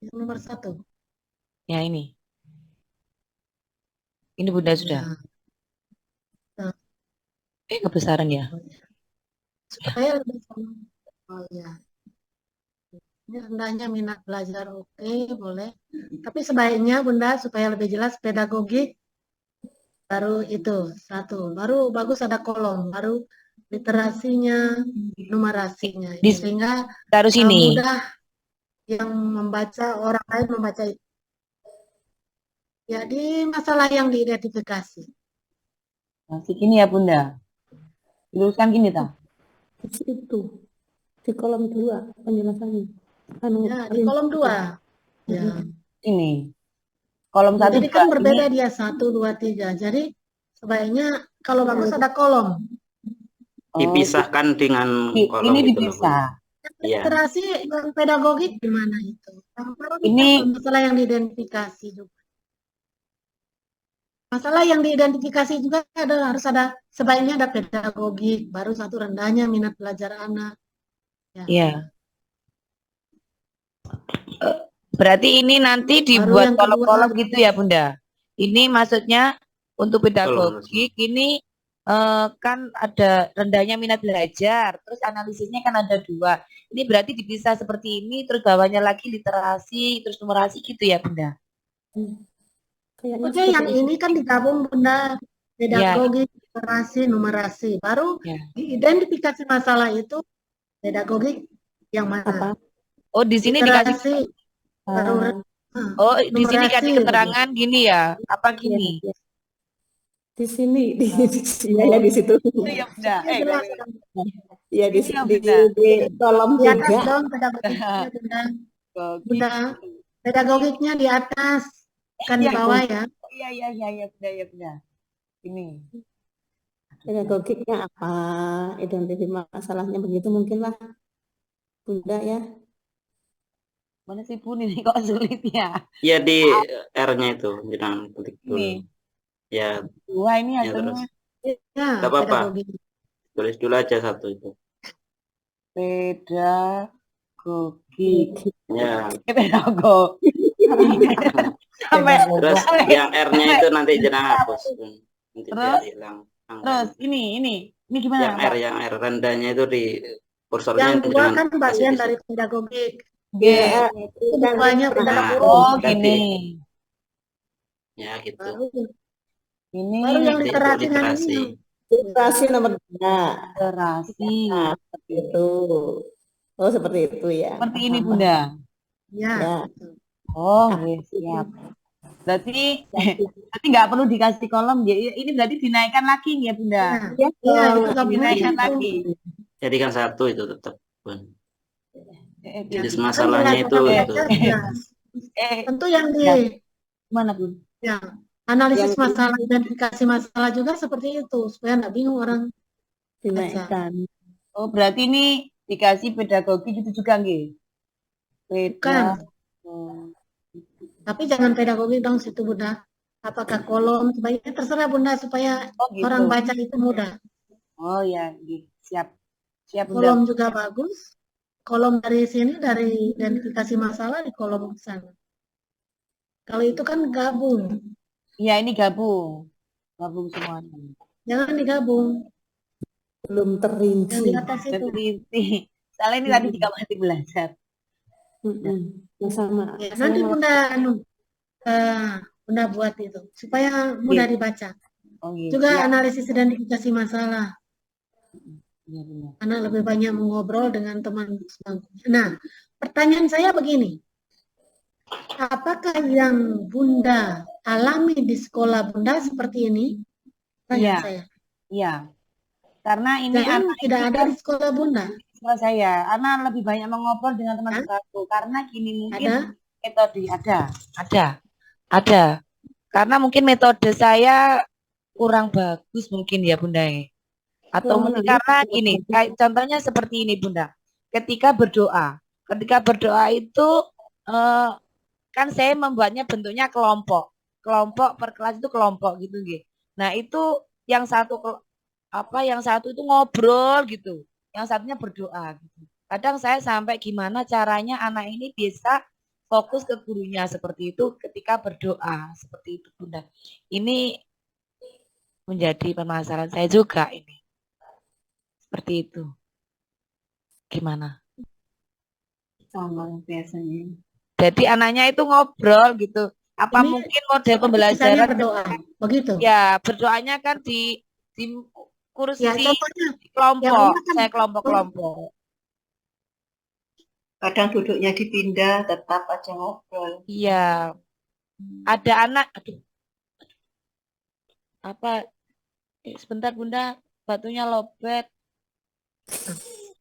Yang nomor satu. Ya ini. Ini Bunda sudah. Ya. Nah, Kebesaran ya. oh ya. Ya. Supaya lebih sama. Oh ya. Ini rendahnya minat belajar, oke, boleh. Tapi sebaiknya Bunda supaya lebih jelas pedagogik baru itu satu. Baru bagus ada kolom, baru literasinya, numerasinya itu Di, sehingga taruh sini. mudah yang membaca orang lain membaca itu. Jadi masalah yang diidentifikasi. Masih gini ya Bunda. Luruskan gini ta. Di situ, di kolom 2 penjelasannya. Anu, Ya, di kolom dua. Ya. Ini. Kolom satu Jadi dua. kan Ini. berbeda dia satu, dua, tiga. Jadi sebaiknya kalau bagus ada kolom. Oh, Dipisahkan dengan kolom ini gitu loh, Bun. dipisah. Iya. Literasi yang pedagogik gimana itu? Yang baru Ini masalah yang diidentifikasi juga. Masalah yang diidentifikasi juga ada harus ada sebaiknya ada pedagogik, baru satu rendahnya minat belajar anak. Ya. ya. Eh, Berarti ini nanti Baru dibuat yang kedua kolom-kolom gitu ya Bunda. Ini maksudnya untuk Betul, betul. pedagogik ini kan ada rendahnya minat belajar, terus analisisnya kan ada dua. Ini berarti dipisah seperti ini, terus bawahnya lagi literasi, terus numerasi gitu ya Bunda. Kayaknya Oke, seperti yang itu. ini kan digabung Bunda Ya, pedagogik, literasi, numerasi. Baru ya. diidentifikasi masalah itu pedagogik yang mana? Apa? Oh, di sini dikasih Literasi, baru Ah, di sini numerasi kasih begitu. keterangan gini ya. Apa iya, gini? iya. Di sini, Oh, iya ya oh, di situ. iya Bunda. Supaya jelas kan. Iya Ini ya di, Bunda. di kolom Di atas 3. dong pedagogiknya Bunda. Pedagogik. Bunda, pedagogiknya di atas, bukan di Ya, bawah ya. iya, iya, iya, iya, Bunda, ya Bunda. Ini. Pedagogiknya apa? Identifikasi masalahnya begitu mungkin lah, Bunda ya. Mana sih Bun ini kok sulit ya? Ya di R-nya itu, jangan klik dulu. Ini. Ya, Dua ini ya terus. hasilnya Ya, Gak apa-apa, pedagogik. tulis dulu aja satu itu. pedagogik. Ya, Pedagogik. Sampai, terus sampai, yang R-nya sampai. itu nanti jangan hapus, Bun. Nanti biar Terus, hilang terus angkanya. ini gimana Yang R, Pak? yang R rendahnya itu di kursornya Yang dua jangan kan kasih bagian di dari situ. pedagogik. G. GR itu Itu kan duanya beda Nah, huruf. Oh ganti. gini. Ya gitu. Baru, Ini baru yang Nanti untuk literasinya ini literasi. yang literasi nomor 2. literasi. Nah, seperti itu. Oh, seperti itu ya. Seperti ini Paham, Bunda. paham. ya. Ya. Oh, Ah, wes, siap. Berarti ya, berarti nggak perlu dikasih kolom ya. Ini berarti dinaikkan lagi ya Bunda. Ya, ya, iya itu gabungan Dinaikkan itu. lagi. Jadikan satu itu tetap, Bun. Ya, Jadi kan masalahnya jelas itu orang eh, itu. baca jelas. Tentu yang di ya, mana Bun? ya, analisis yang masalah, identifikasi masalah juga seperti itu supaya nggak bingung orang baca. dinaikkan. Oh, berarti ini dikasih pedagogi gitu juga nggih? Bukan, Oh, tapi jangan pedagogi dong situ Bunda. Apakah kolom sebaiknya terserah Bunda supaya oh gitu. orang baca itu mudah. Oh ya, nggih. Siap. Siap Bunda. Kolom juga bagus. Kolom dari sini dari identifikasi masalah di kolom sana. Kalau itu kan gabung, Iya, ini gabung. Gabung semuanya. jangan digabung. Belum Yang terinci. di atas itu. Berhenti. Soalnya ini tadi juga Mm-mm. masih belajar. Mm-mm. Yang sama. Ya, Saya nanti malah Bunda buat itu supaya mudah Oke. dibaca. Oh iya, Juga siap. analisis identifikasi masalah. Iya benar. Karena lebih banyak mengobrol dengan teman sebangkunya. Nah, pertanyaan saya begini. Apakah yang Bunda alami di sekolah Bunda seperti ini? Iya, Pertanyaan saya. iya. Karena ini Jangan anak tidak ini ada kan di sekolah Bunda. siswa saya, anak lebih banyak mengobrol dengan teman Hah? sebangku. Karena gini mungkin Ada? metode ada, ada. Karena mungkin metode saya kurang bagus mungkin ya Bunda ya. Atau kurang mungkin menangis. karena gini, kayak contohnya seperti ini Bunda. Ketika berdoa itu eh, kan saya membuatnya bentuknya kelompok. Kelompok per kelas itu kelompok gitu gitu. Nah, itu yang satu yang satu itu ngobrol gitu. Yang satunya berdoa gitu. Kadang saya sampai gimana caranya anak ini bisa fokus ke gurunya seperti itu ketika berdoa seperti itu Bunda. Ini menjadi permasalahan saya juga ini. Seperti itu. Gimana? Sama biasanya. Jadi anaknya itu ngobrol gitu. Apa Ini mungkin model seperti misalnya pembelajaran berdoa, begitu. ya berdoanya kan di kursi Ya, contohnya, di kelompok, Bunda kan, saya kelompok-kelompok. Kadang duduknya dipindah, tetap aja ngobrol. Iya, ada anak, aduh, apa? Sebentar Bunda, batunya lobet.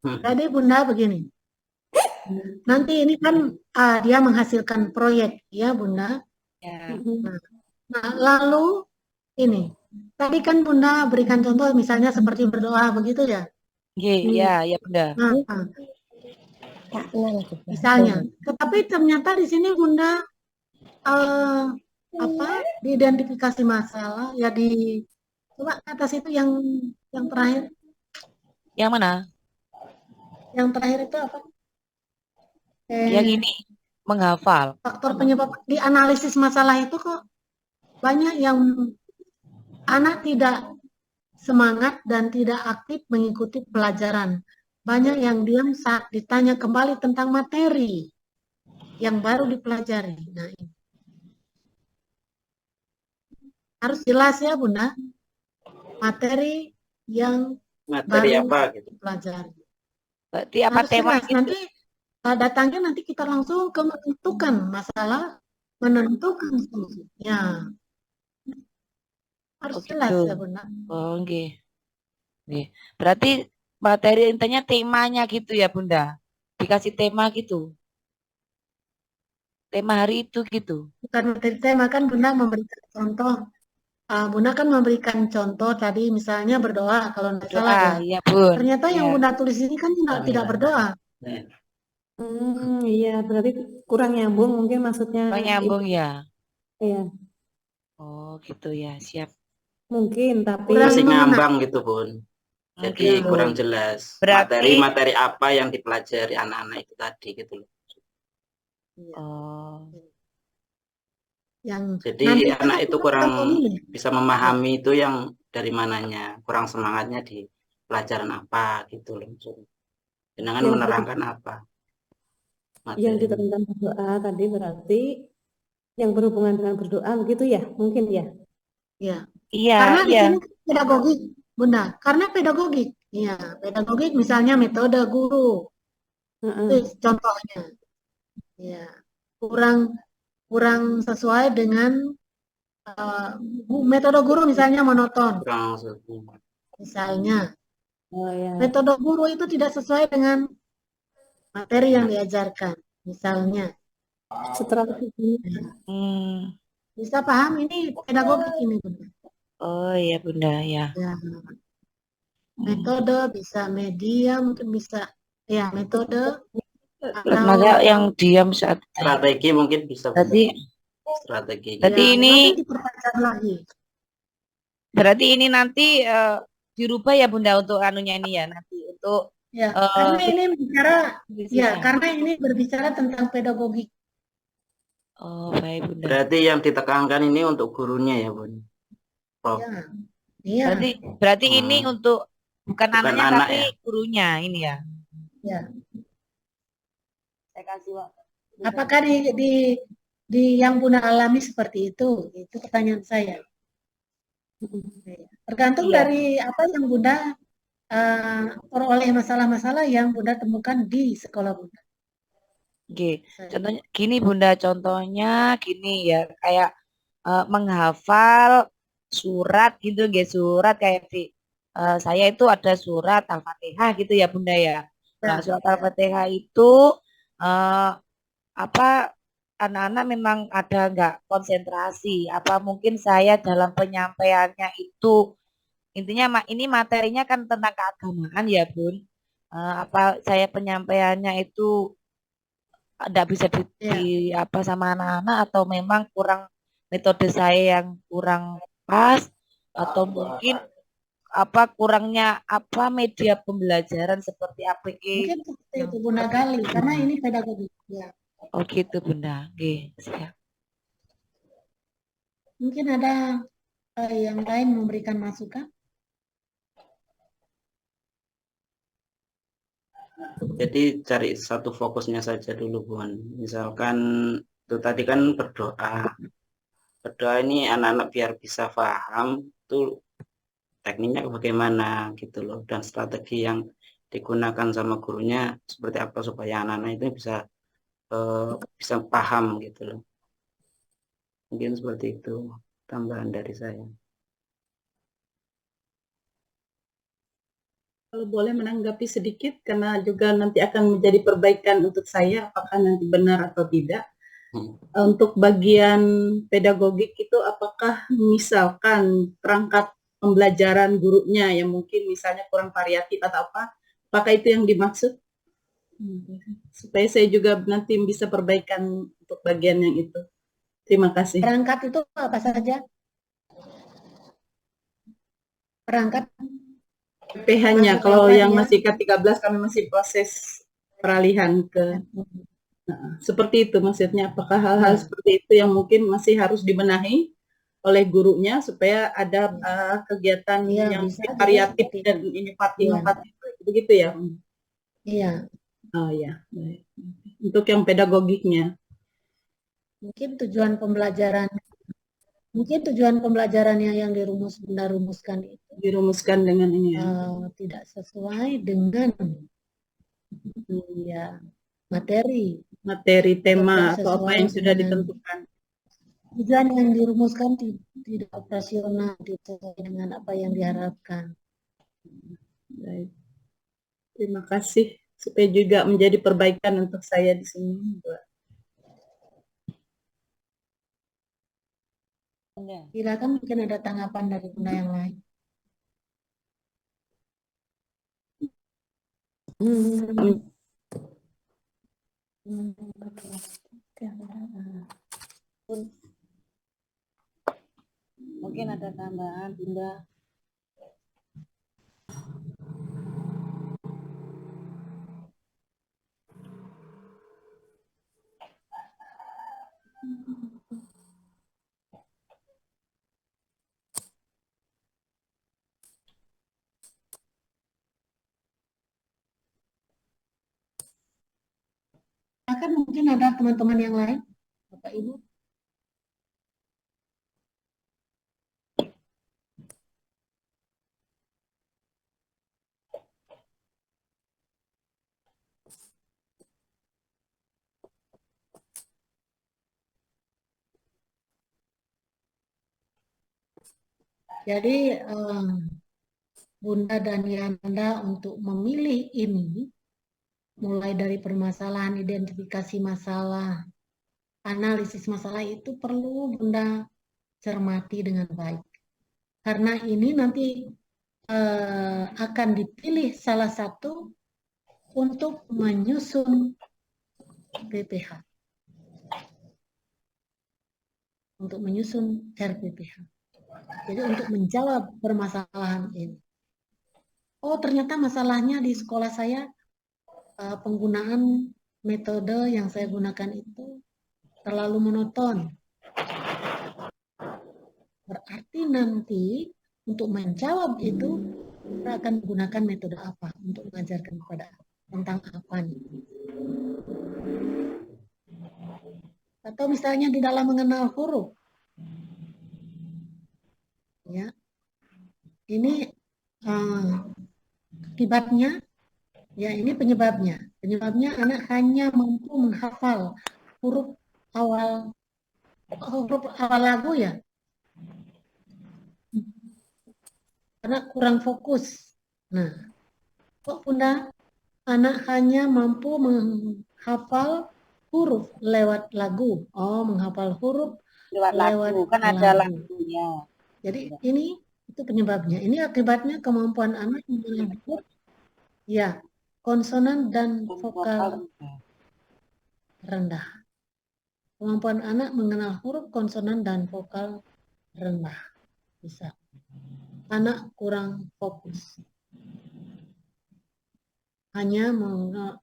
jadi Bunda begini. Nanti ini kan dia menghasilkan proyek, ya Bunda. Ya, Nah, lalu ini, tadi kan Bunda berikan contoh misalnya seperti berdoa begitu ya. iya, ya Bunda. Nah, misalnya, tetapi ternyata di sini Bunda diidentifikasi masalah ya di coba atas itu yang terakhir, Yang mana? yang terakhir itu apa? Yang ini menghafal. Faktor penyebab di analisis masalah itu kok banyak yang anak tidak semangat dan tidak aktif mengikuti pelajaran. Banyak yang diam saat ditanya kembali tentang materi yang baru dipelajari. Nah, ini harus jelas ya Bunda, materi yang Materi baru apa gitu. dipelajari. Berarti apa Harus tema jelas. itu? Nanti datangnya nanti kita langsung ke menentukan masalah, menentukan solusinya. Harus Oh, jelas gitu. ya Bunda. Oh, nggih. Nggih. Berarti materi intinya temanya gitu ya Bunda. Dikasih tema gitu. Tema hari itu gitu. Bukan materi tema kan Bunda memberikan contoh. Bunda kan memberikan contoh tadi misalnya berdoa kalau tidak salah Doa, ya. ya Bun. Ternyata yang Ya. Bunda tulis ini kan tidak berdoa. Iya, berarti kurang nyambung mungkin maksudnya. Oh, nyambung ya. Iya, Oh, gitu ya. Siap. mungkin tapi Kurang Masih mengena. ngambang gitu Bun. Jadi Oke. kurang jelas. Berarti- Materi apa yang dipelajari anak-anak itu tadi gitu loh. Oh. Yang Jadi nanti kan anak aku itu kan kurang akan memilih. bisa memahami itu yang dari mananya, kurang semangatnya di pelajaran apa gitu loh. Jangan Yang menerangkan apa. yang Materi. diterangkan berdoa tadi berarti yang berhubungan dengan berdoa begitu ya, mungkin ya. Ya. Iya, Karena di iya. sini pedagogik, Bunda. Karena pedagogik. Ya, pedagogik misalnya metode guru. Heeh. Itu contohnya. Ya. Kurang sesuai dengan metode guru misalnya monoton. Kurang Misalnya, Oh ya. metode guru itu tidak sesuai dengan materi yang diajarkan. Misalnya, Strategi. Hmm. bisa paham ini pedagogik ini, Bunda. Oh iya Bunda ya. Ya. Metode bisa media, mungkin bisa ya metode Lembaga yang diam saat strategi mungkin bisa. Tadi Strategi. Berarti ya, ini nanti diperpanjang lagi. berarti ini nanti dirubah ya Bunda untuk anunya ini ya nanti untuk Ya, karena ini bicara visinya. karena ini berbicara tentang pedagogik. Oh baik Bunda. Berarti yang ditekankan ini untuk gurunya ya Bun. Prof. Ya. Iya. Berarti ini untuk bukan anaknya anak tapi ya. gurunya ini ya. Ya. Saya kasih waktu. Apakah di yang Bunda alami seperti itu? Itu pertanyaan saya. Tergantung Iya. dari apa yang Bunda peroleh masalah-masalah yang Bunda temukan di sekolah Bunda. Oke. Contohnya gini Bunda, contohnya gini ya kayak menghafal surat gitu, surat kayak di saya itu ada surat Al-Fatihah gitu ya Bunda ya. Nah, surat Al-Fatihah itu apa anak-anak memang ada nggak konsentrasi? Apa mungkin saya dalam penyampaiannya itu intinya ini materinya kan tentang keagamaan ya Bun. Apa saya penyampaiannya itu tidak bisa di apa sama anak-anak atau memang kurang metode saya yang kurang pas atau mungkin apa kurangnya apa media pembelajaran seperti APK. Mungkin seperti itu Bunda gali karena ini pedagogik. Ya. Oh gitu Bunda. Oke, siap. Mungkin ada yang lain memberikan masukan? Jadi cari satu fokusnya saja dulu, Bun. Misalkan itu tadi kan berdoa. Berdoa ini anak-anak biar bisa paham tuh tekniknya bagaimana gitu loh, dan strategi yang digunakan sama gurunya seperti apa supaya anak-anak itu bisa paham gitu loh. Mungkin seperti itu tambahan dari saya. Kalau boleh menanggapi sedikit, karena juga nanti akan menjadi perbaikan untuk saya, apakah nanti benar atau tidak. Untuk bagian pedagogik itu, apakah misalkan perangkat pembelajaran gurunya yang mungkin misalnya kurang variatif atau apa, apakah itu yang dimaksud? Supaya saya juga nanti bisa perbaikan untuk bagian yang itu. Terima kasih. Perangkat itu apa saja? Perangkat PH-nya, masuk kalau apa yang dia? masih K13 kami masih proses peralihan ke seperti itu maksudnya. Apakah hal-hal seperti itu yang mungkin masih harus dibenahi oleh gurunya supaya ada kegiatan Iya, yang bisa juga variatif seperti dan itu. inovatif begitu ya? Iya, Oh ya, baik. Untuk yang pedagogiknya. mungkin tujuan pembelajarannya yang rumuskan itu Dirumuskan dengan ini ya. tidak sesuai dengan ya materi Materi, tema, tidak atau apa sesuai yang sudah dengan ditentukan. tujuan yang dirumuskan tidak operasional, tidak sesuai dengan apa yang diharapkan. Baik. Terima kasih. Supaya juga menjadi perbaikan untuk saya di sini. Silakan, mungkin ada tanggapan dari Bunda yang lain. Mungkin ada tambahan Bunda. Silakan, mungkin ada teman-teman yang lain, Bapak Ibu. Jadi Bunda dan Yanda untuk memilih ini, mulai dari permasalahan, identifikasi masalah, analisis masalah itu perlu Bunda cermati dengan baik. Karena ini nanti akan dipilih salah satu untuk menyusun PPH. Untuk menyusun RPPH. Jadi untuk menjawab permasalahan ini. Oh, ternyata masalahnya di sekolah saya penggunaan metode yang saya gunakan itu terlalu monoton. Berarti nanti untuk menjawab itu kita akan menggunakan metode apa untuk mengajarkan kepada tentang apa nih. Atau misalnya di dalam mengenal huruf. Ya. Ini akibatnya, ya ini penyebabnya. Penyebabnya anak hanya mampu menghafal huruf awal lagu ya. Karena kurang fokus. Nah, kok Bunda anak hanya mampu menghafal huruf lewat lagu. Oh, menghafal huruf lewat lagu kan ada lagunya. Jadi ini itu penyebabnya. Ini akibatnya kemampuan anak mengenal ya konsonan dan vokal rendah. Kemampuan anak mengenal huruf konsonan dan vokal rendah. Bisa. Anak kurang fokus. Hanya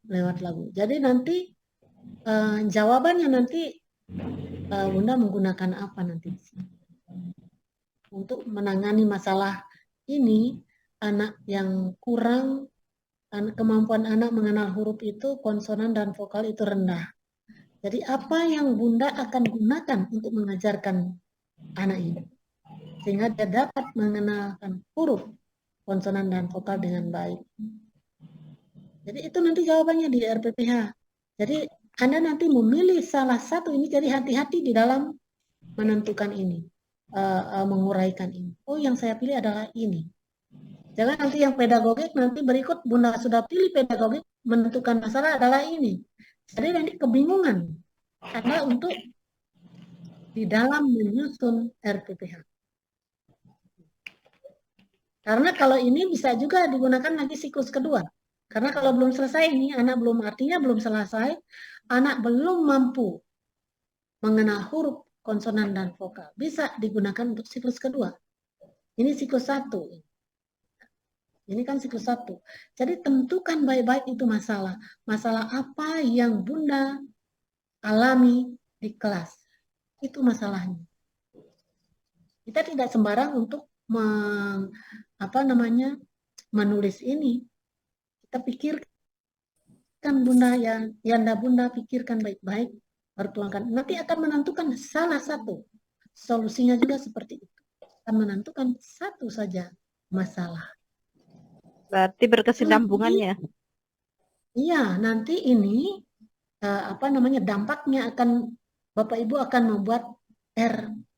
lewat lagu. Jadi nanti Jawabannya nanti Bunda menggunakan apa nanti di sini? Untuk menangani masalah ini, anak yang kurang, kemampuan anak mengenal huruf itu, konsonan dan vokal itu rendah. Jadi apa yang Bunda akan gunakan untuk mengajarkan anak ini? Sehingga dia dapat mengenalkan huruf, konsonan dan vokal dengan baik. Jadi itu nanti jawabannya di RPPH. Jadi Anda nanti memilih salah satu ini, jadi hati-hati di dalam menentukan ini, menguraikan ini. Oh, yang saya pilih adalah ini. Jangan nanti yang pedagogik, nanti berikut Bunda sudah pilih pedagogik, menentukan masalah adalah ini. Jadi nanti kebingungan Anda untuk di dalam menyusun RPPH. Karena kalau ini bisa juga digunakan lagi siklus kedua. Karena kalau belum selesai ini, anak belum, artinya belum selesai, anak belum mampu mengenal huruf, konsonan, dan vokal. Bisa digunakan untuk siklus kedua. Ini siklus 1. Ini kan siklus 1. Jadi tentukan baik-baik itu masalah. Masalah apa yang Bunda alami di kelas. Itu masalahnya. Kita tidak sembarang untuk menulis ini. Kita pikirkan Bunda, yang Bunda pikirkan baik-baik, pertuangkan. Nanti akan menentukan salah satu. Solusinya juga seperti itu. Akan menentukan satu saja masalah. Berarti berkesinambungannya. Iya, nanti ini dampaknya akan Bapak Ibu akan membuat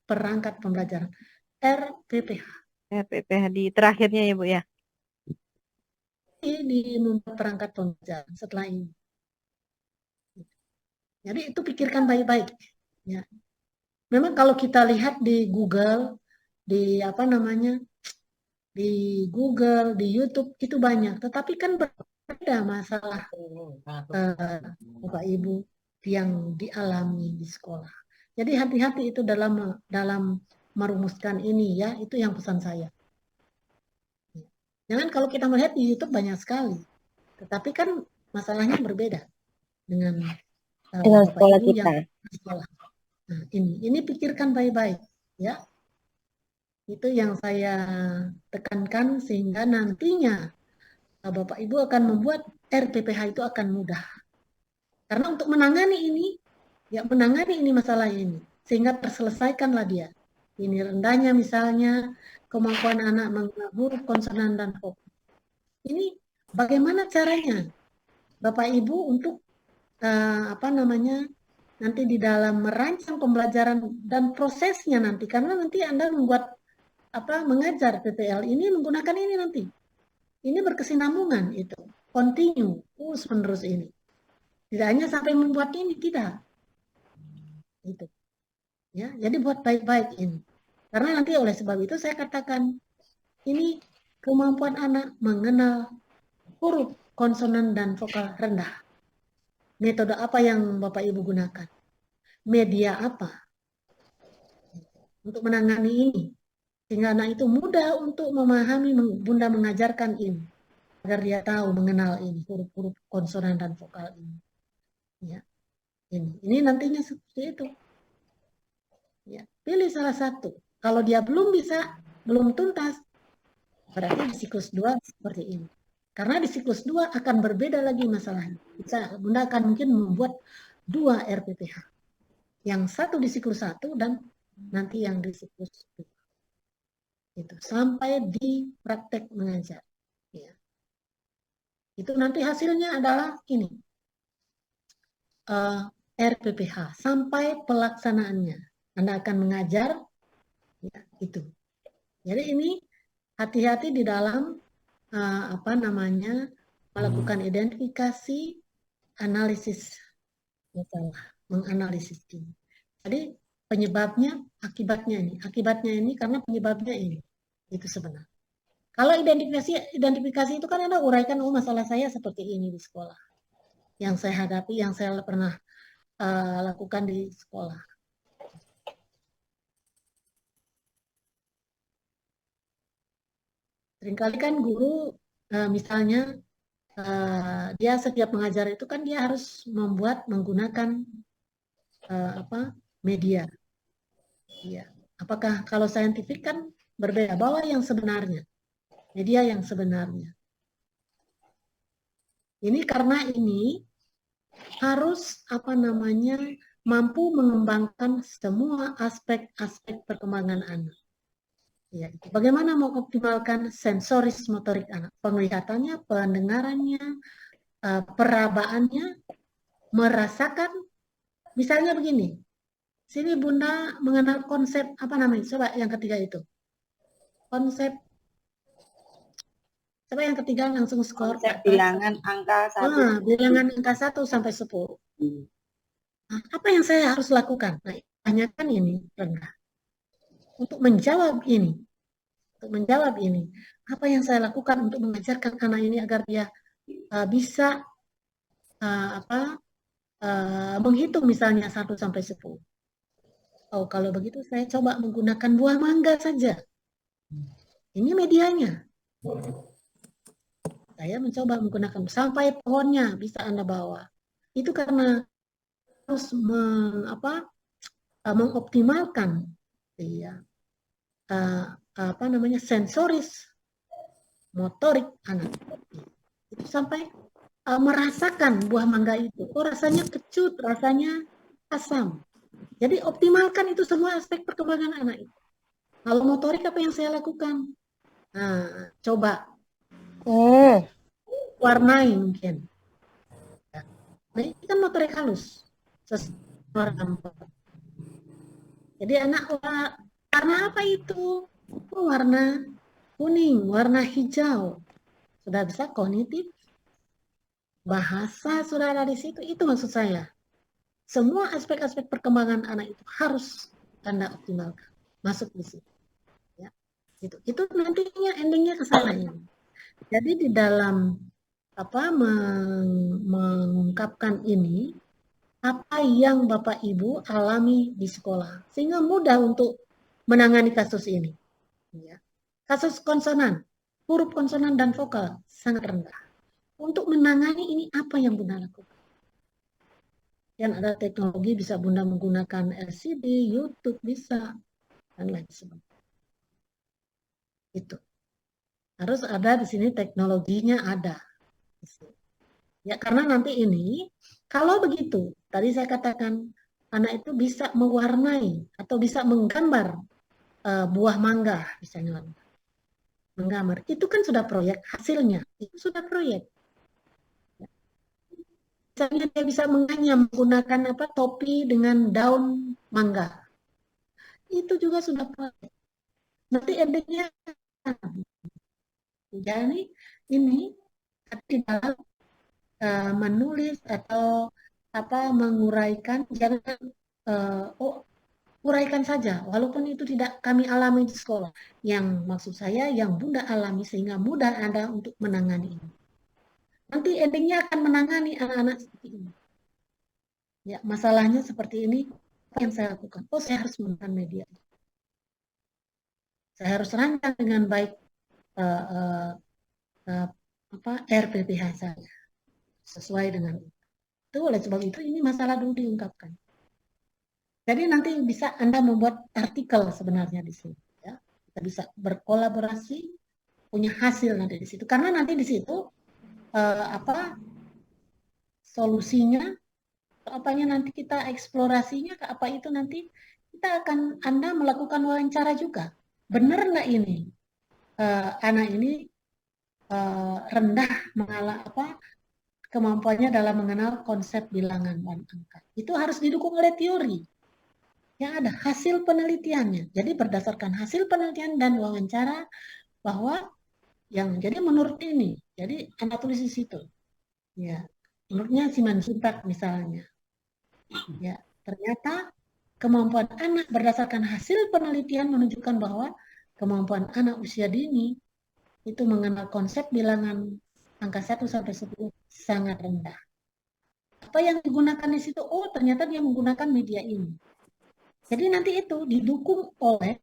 perangkat pembelajaran, RPPH. RPPH di terakhirnya ya Bu ya. Di membuat perangkat pembelajaran setelah ini. Jadi itu pikirkan baik-baik. Ya. Memang kalau kita lihat di Google, di di YouTube itu banyak. Tetapi kan berbeda masalah Bapak Ibu yang dialami di sekolah. Jadi hati-hati itu dalam merumuskan ini ya, itu yang pesan saya. Jangan kalau kita melihat di YouTube banyak sekali, tetapi kan masalahnya berbeda dengan sekolah Ibu kita. yang sekolah. Nah, ini pikirkan baik-baik ya. Itu yang saya tekankan sehingga nantinya Bapak Ibu akan membuat RPPH itu akan mudah. Karena untuk menangani ini masalah ini sehingga terselesaikanlah dia. Ini rendahnya misalnya kemampuan anak mengenal huruf, konsonan, dan vokal. Ini bagaimana caranya Bapak Ibu untuk nanti di dalam merancang pembelajaran dan prosesnya nanti, karena nanti Anda mengajar PPL ini menggunakan ini nanti. Ini berkesinambungan itu, continue, terus menerus ini. Tidak hanya sampai membuat ini, tidak. Itu. Ya, jadi buat baik-baik ini. Karena nanti oleh sebab itu saya katakan, ini kemampuan anak mengenal huruf, konsonan, dan vokal rendah. Metode apa yang Bapak Ibu gunakan? Media apa? Untuk menangani ini. Sehingga anak itu mudah untuk memahami, Bunda mengajarkan ini. Agar dia tahu, mengenal ini, huruf-huruf, konsonan, dan vokal ini. Ya. Ini nantinya seperti itu. Ya. Pilih salah satu. Kalau dia belum bisa, belum tuntas, berarti di siklus 2 seperti ini. Karena di siklus 2 akan berbeda lagi masalahnya. Bunda akan mungkin membuat 2 RPPH. Yang satu di siklus 1 dan nanti yang di siklus 2. Itu sampai di praktek mengajar. Ya. Itu nanti hasilnya adalah ini. RPPH sampai pelaksanaannya. Anda akan mengajar ya, itu. Jadi ini hati-hati di dalam melakukan identifikasi, analisis masalah, menganalisis ini. Jadi penyebabnya, akibatnya ini karena penyebabnya ini. Itu sebenarnya. Kalau identifikasi itu kan Anda uraikan, oh masalah saya seperti ini di sekolah. Yang saya hadapi, yang saya pernah lakukan di sekolah. Seringkali kan guru misalnya dia setiap mengajar itu kan dia harus menggunakan media. Ya. Apakah kalau saintifik kan berbeda, bawa yang sebenarnya, media yang sebenarnya. Ini karena ini harus mampu mengembangkan semua aspek-aspek perkembangan anak. Ya, bagaimana mengoptimalkan sensoris motorik anak, penglihatannya, pendengarannya, perabaannya, merasakan. Misalnya begini, sini Bunda mengenal konsep apa namanya? Coba yang ketiga itu. Konsep, coba yang ketiga langsung skor. Konsep bilangan angka 1. Bilangan angka 1 sampai 10. Nah, apa yang saya harus lakukan? Nah, tanyakan ini rendah. Untuk menjawab ini, apa yang saya lakukan untuk mengajarkan anak ini agar dia bisa menghitung misalnya 1 sampai 10. Oh, kalau begitu saya coba menggunakan buah mangga saja. Ini medianya. Saya mencoba menggunakan sampai pohonnya bisa Anda bawa. Itu karena harus mengoptimalkan ya, sensoris motorik anak. Itu sampai merasakan buah mangga itu. Oh, rasanya kecut, rasanya asam. Jadi optimalkan itu semua aspek perkembangan anak itu. Kalau motorik apa yang saya lakukan? Nah, coba warnai mungkin. Nah, ini kan motorik halus. Jadi anak warna apa itu? Oh, warna kuning, warna hijau. Sudah bisa kognitif. Bahasa sudah ada di situ. Itu maksud saya. Semua aspek-aspek perkembangan anak itu harus Anda optimalkan. Masuk di situ. Ya. Itu nantinya endingnya ke sana ya. Jadi di dalam mengungkapkan ini, apa yang Bapak Ibu alami di sekolah, sehingga mudah untuk menangani kasus ini. Ya. Kasus konsonan, huruf konsonan dan vokal sangat rendah. Untuk menangani ini apa yang Bunda lakukan? Yang ada teknologi bisa Bunda menggunakan LCD, YouTube bisa, dan lain sebagainya. Itu harus ada di sini teknologinya ada. Ya, karena nanti ini kalau begitu, tadi saya katakan anak itu bisa mewarnai atau bisa menggambar buah mangga misalnya. Menggambar. Itu kan sudah proyek hasilnya. Itu sudah proyek. Misalnya dia bisa menganyam menggunakan topi dengan daun mangga. Itu juga sudah proyek. Nanti endingnya jadi ini di dalam menulis atau menguraikan, jangan uraikan saja walaupun itu tidak kami alami di sekolah. Yang maksud saya yang Bunda alami sehingga mudah Anda untuk menangani ini. Nanti endingnya akan menangani anak-anak seperti ini. Ya, masalahnya seperti ini, apa yang saya lakukan? Oh, saya harus menggunakan media. Saya harus rancang dengan baik RPPH saya sesuai dengan itu. Oleh sebab itu ini masalah dulu diungkapkan. Jadi nanti bisa Anda membuat artikel sebenarnya di sini. Ya. Kita bisa berkolaborasi, punya hasil nanti di situ. Karena nanti di situ solusinya, apanya nanti kita eksplorasinya ke apa itu nanti kita akan Anda melakukan wawancara juga. Benar nggak ini anak ini rendah kemampuannya dalam mengenal konsep bilangan dan angka. Itu harus didukung oleh teori. Yang ada hasil penelitiannya. Jadi berdasarkan hasil penelitian dan wawancara bahwa yang jadi menurut ini, jadi Anda tulis di situ. Ya, menurutnya Simanjuntak misalnya. Ya, ternyata kemampuan anak berdasarkan hasil penelitian menunjukkan bahwa kemampuan anak usia dini itu mengenal konsep bilangan angka 1 sampai 10 sangat rendah. Apa yang digunakan di situ? Oh, ternyata dia menggunakan media ini. Jadi nanti itu didukung oleh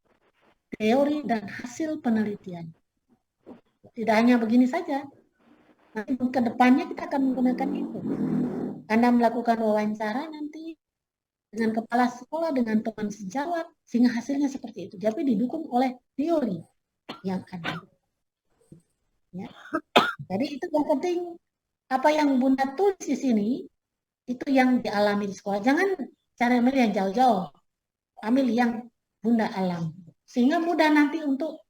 teori dan hasil penelitian. Tidak hanya begini saja. Nanti ke depannya kita akan menggunakan itu. Anda melakukan wawancara nanti dengan kepala sekolah, dengan teman sejawat, sehingga hasilnya seperti itu. Tapi didukung oleh teori yang ada. Ya. Jadi itu yang penting, apa yang Bunda tulis di sini, itu yang dialami di sekolah. Jangan cari ambil yang jauh-jauh, ambil yang Bunda alami. Sehingga mudah nanti untuk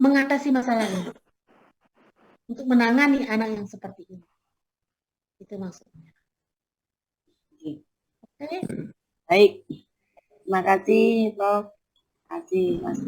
mengatasi masalah ini. Untuk menangani anak yang seperti ini. Itu maksudnya. Oke. Baik. Terima kasih, Prof. Terima kasih, Mas.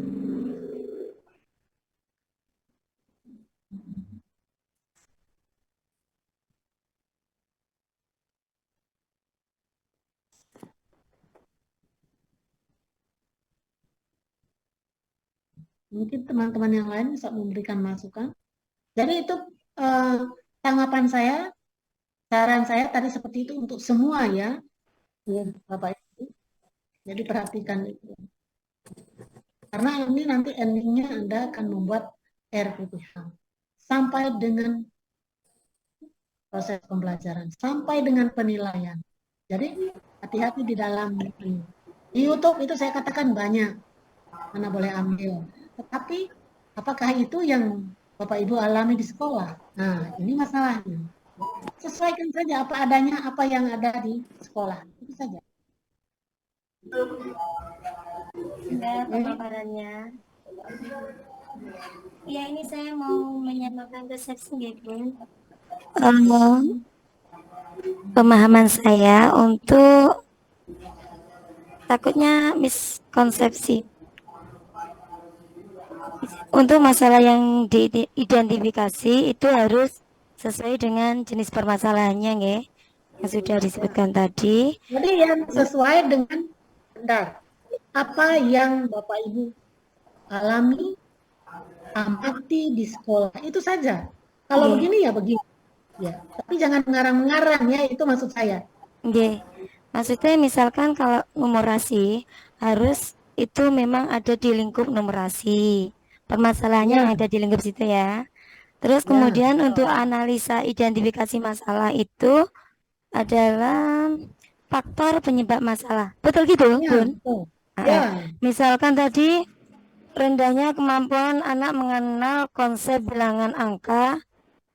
Mungkin teman-teman yang lain bisa memberikan masukan. Jadi itu tanggapan saya, saran saya tadi seperti itu untuk semua ya, Bapak Ibu. Jadi perhatikan itu. Karena ini nanti endingnya Anda akan membuat RPPH sampai dengan proses pembelajaran, sampai dengan penilaian. Jadi hati-hati di dalam ini. Di YouTube itu saya katakan banyak, mana boleh ambil. Tetapi apakah itu yang Bapak Ibu alami di sekolah? Nah, ini masalahnya. Sesuaikan saja apa adanya, apa yang ada di sekolah. Itu saja. Sudah pemaparannya. Ya, ini saya mau menyamakan persepsi ya, Bun. Pemahaman saya untuk takutnya miskonsepsi. Untuk masalah yang diidentifikasi itu harus sesuai dengan jenis permasalahannya, nggih, yang sudah disebutkan tadi. Jadi yang sesuai dengan benar. Apa yang Bapak Ibu alami, amati di sekolah, itu saja. Kalau begini ya begini. Ya, tapi jangan mengarang-mengarang ya, itu maksud saya. Nggih. Maksudnya misalkan kalau numerasi harus itu memang ada di lingkup numerasi. Permasalahannya yang ada di lingkup situ ya. Terus kemudian untuk analisa identifikasi masalah itu adalah faktor penyebab masalah. Betul gitu, Bun? Misalkan tadi rendahnya kemampuan anak mengenal konsep bilangan angka.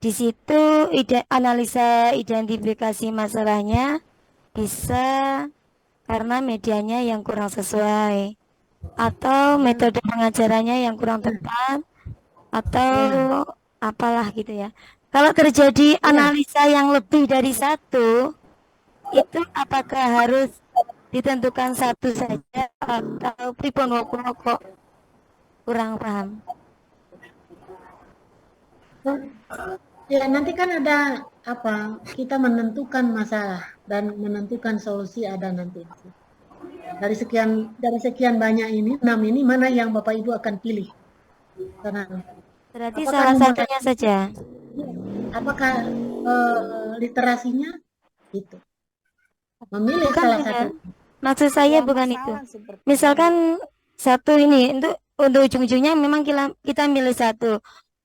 Di situ analisa identifikasi masalahnya bisa karena medianya yang kurang sesuai, atau metode pengajarannya yang kurang tepat, atau apalah gitu ya. Kalau terjadi analisa yang lebih dari satu, itu apakah harus ditentukan satu saja atau pripun kok kurang paham? Ya, nanti kan ada kita menentukan masalah dan menentukan solusi ada nanti. Dari sekian banyak ini, 6 ini mana yang Bapak Ibu akan pilih? Berarti salah satunya saja. Apakah literasinya itu? Memilih salah satu. Maksud saya bukan itu. Misalkan satu ini untuk ujung-ujungnya memang kita milih satu.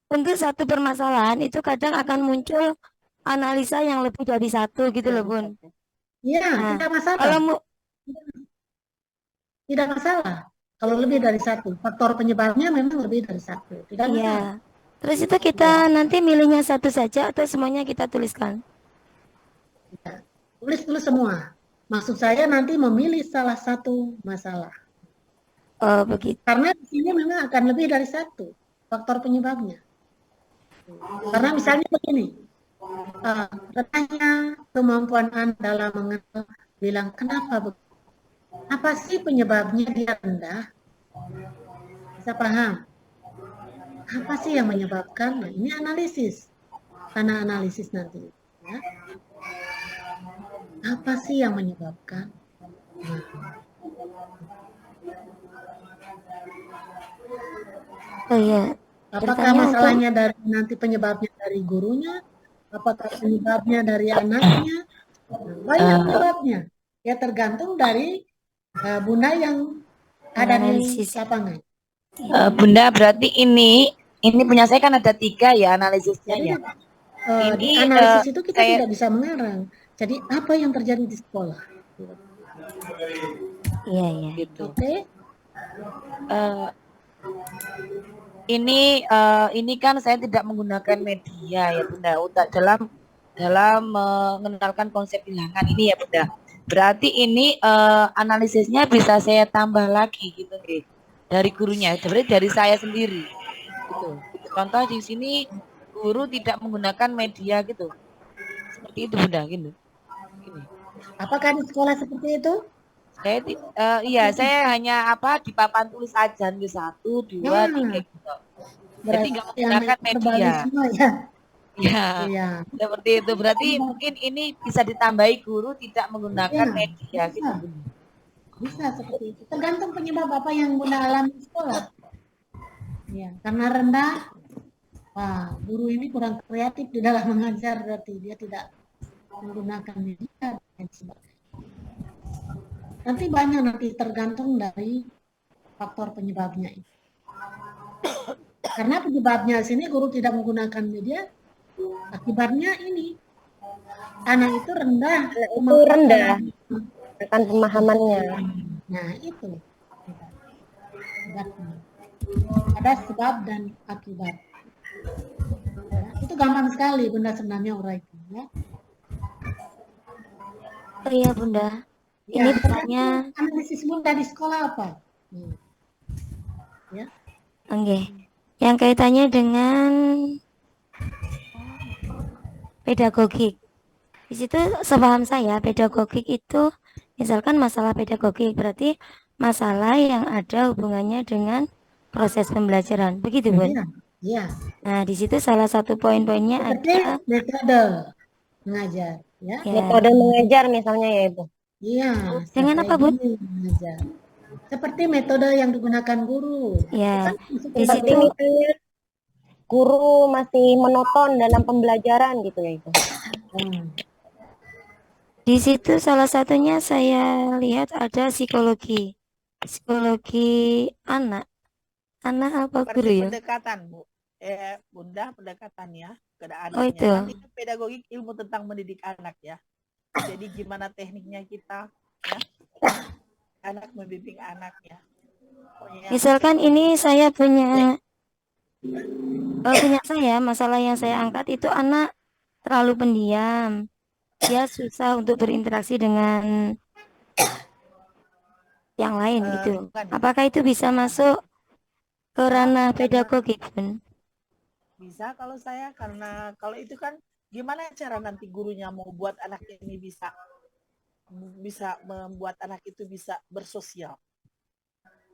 Untuk satu permasalahan itu kadang akan muncul analisa yang lebih dari satu gitu loh, Bun. Iya, tidak masalah. Tidak masalah. Kalau lebih dari satu, faktor penyebabnya memang lebih dari satu. Tidak masalah. Terus itu kita nanti milihnya satu saja atau semuanya kita tuliskan? Tulis semua. Maksud saya nanti memilih salah satu masalah. Oh, begitu. Karena di sini memang akan lebih dari satu faktor penyebabnya. Karena misalnya begini, rendahnya kemampuan Anda dalam mengenal bilang kenapa begitu? Apa sih penyebabnya dia rendah? Bisa paham? Apa sih yang menyebabkan? Nah, ini analisis. Karena analisis nanti. Ya. Apa sih yang menyebabkan? Nah. Oh iya. Apakah masalahnya dari nanti penyebabnya dari gurunya? Apakah penyebabnya dari anaknya? Banyak penyebabnya. Ya tergantung dari Bunda yang ada di lapangan. Bunda berarti ini Ini punya saya kan ada 3 ya analisisnya Jadi ya. di Ini analisis itu kita saya tidak bisa mengarang. Jadi apa yang terjadi di sekolah? Iya, iya. gitu. Oke? Eh, ini kan saya tidak menggunakan media ya Bunda untuk dalam mengenalkan konsep bilangan ini ya Bunda. Berarti ini analisisnya bisa saya tambah lagi gitu nih dari gurunya, sebenarnya dari saya sendiri gitu. Contoh di sini guru tidak menggunakan media gitu, seperti itu Bunda gitu. Gini. Apakah di sekolah seperti itu? Iya, saya hanya di papan tulis aja nih 1, 2, 3 gitu. Jadi nggak Berarti yang menggunakan media. verbalisme ya. Ya, Iya. seperti itu. Berarti mungkin ini bisa ditambahi guru tidak menggunakan Iya, media bisa. gitu Bunda. Bisa seperti itu. Tergantung penyebab apa yang Bunda alami di sekolah. Ya, karena rendah, wah, guru ini kurang kreatif di dalam mengajar, berarti dia tidak menggunakan media dan sebagainya. Nanti banyak tergantung dari faktor penyebabnya itu. Karena penyebabnya sini guru tidak menggunakan media, akibatnya ini anak itu rendah. Itu rendah akan pemahamannya. Nah itu akibatnya. Ada sebab dan akibat. Ya, itu gampang sekali Bunda sebenarnya uraikan ya. Oh iya Bunda. Ya, Ini bertanya. analisis Bunda di sekolah apa? Ya. Oke. Yang kaitannya dengan pedagogik. Di situ sepaham saya pedagogik itu misalkan masalah pedagogik berarti masalah yang ada hubungannya dengan proses pembelajaran. Begitu, Bun? Iya. Nah, di situ salah satu poin-poinnya ada metode mengajar, ya. Metode mengajar misalnya ya Ibu. Iya. Dengan apa, Bun? Mengajar. Seperti metode yang digunakan guru. Ya, di Seperti situ misalnya guru masih monoton dalam pembelajaran gitu ya Ibu. di situ salah satunya saya lihat ada psikologi anak apa guru ya? Pendekatan Bu, Bunda pendekatan ya ke Oh, anaknya. itu. Kan itu pedagogik ilmu tentang mendidik anak ya. Jadi gimana tekniknya kita ya, anak membimbing anak ya. Pokoknya Misalkan ini saya punya saya masalah yang saya angkat itu anak terlalu pendiam, dia susah untuk berinteraksi dengan yang lain gitu. Apakah itu bisa masuk ke ranah pedagogik, Bun? bisa kalau saya, karena kalau itu kan gimana cara nanti gurunya mau buat anak ini bisa membuat anak itu bisa bersosial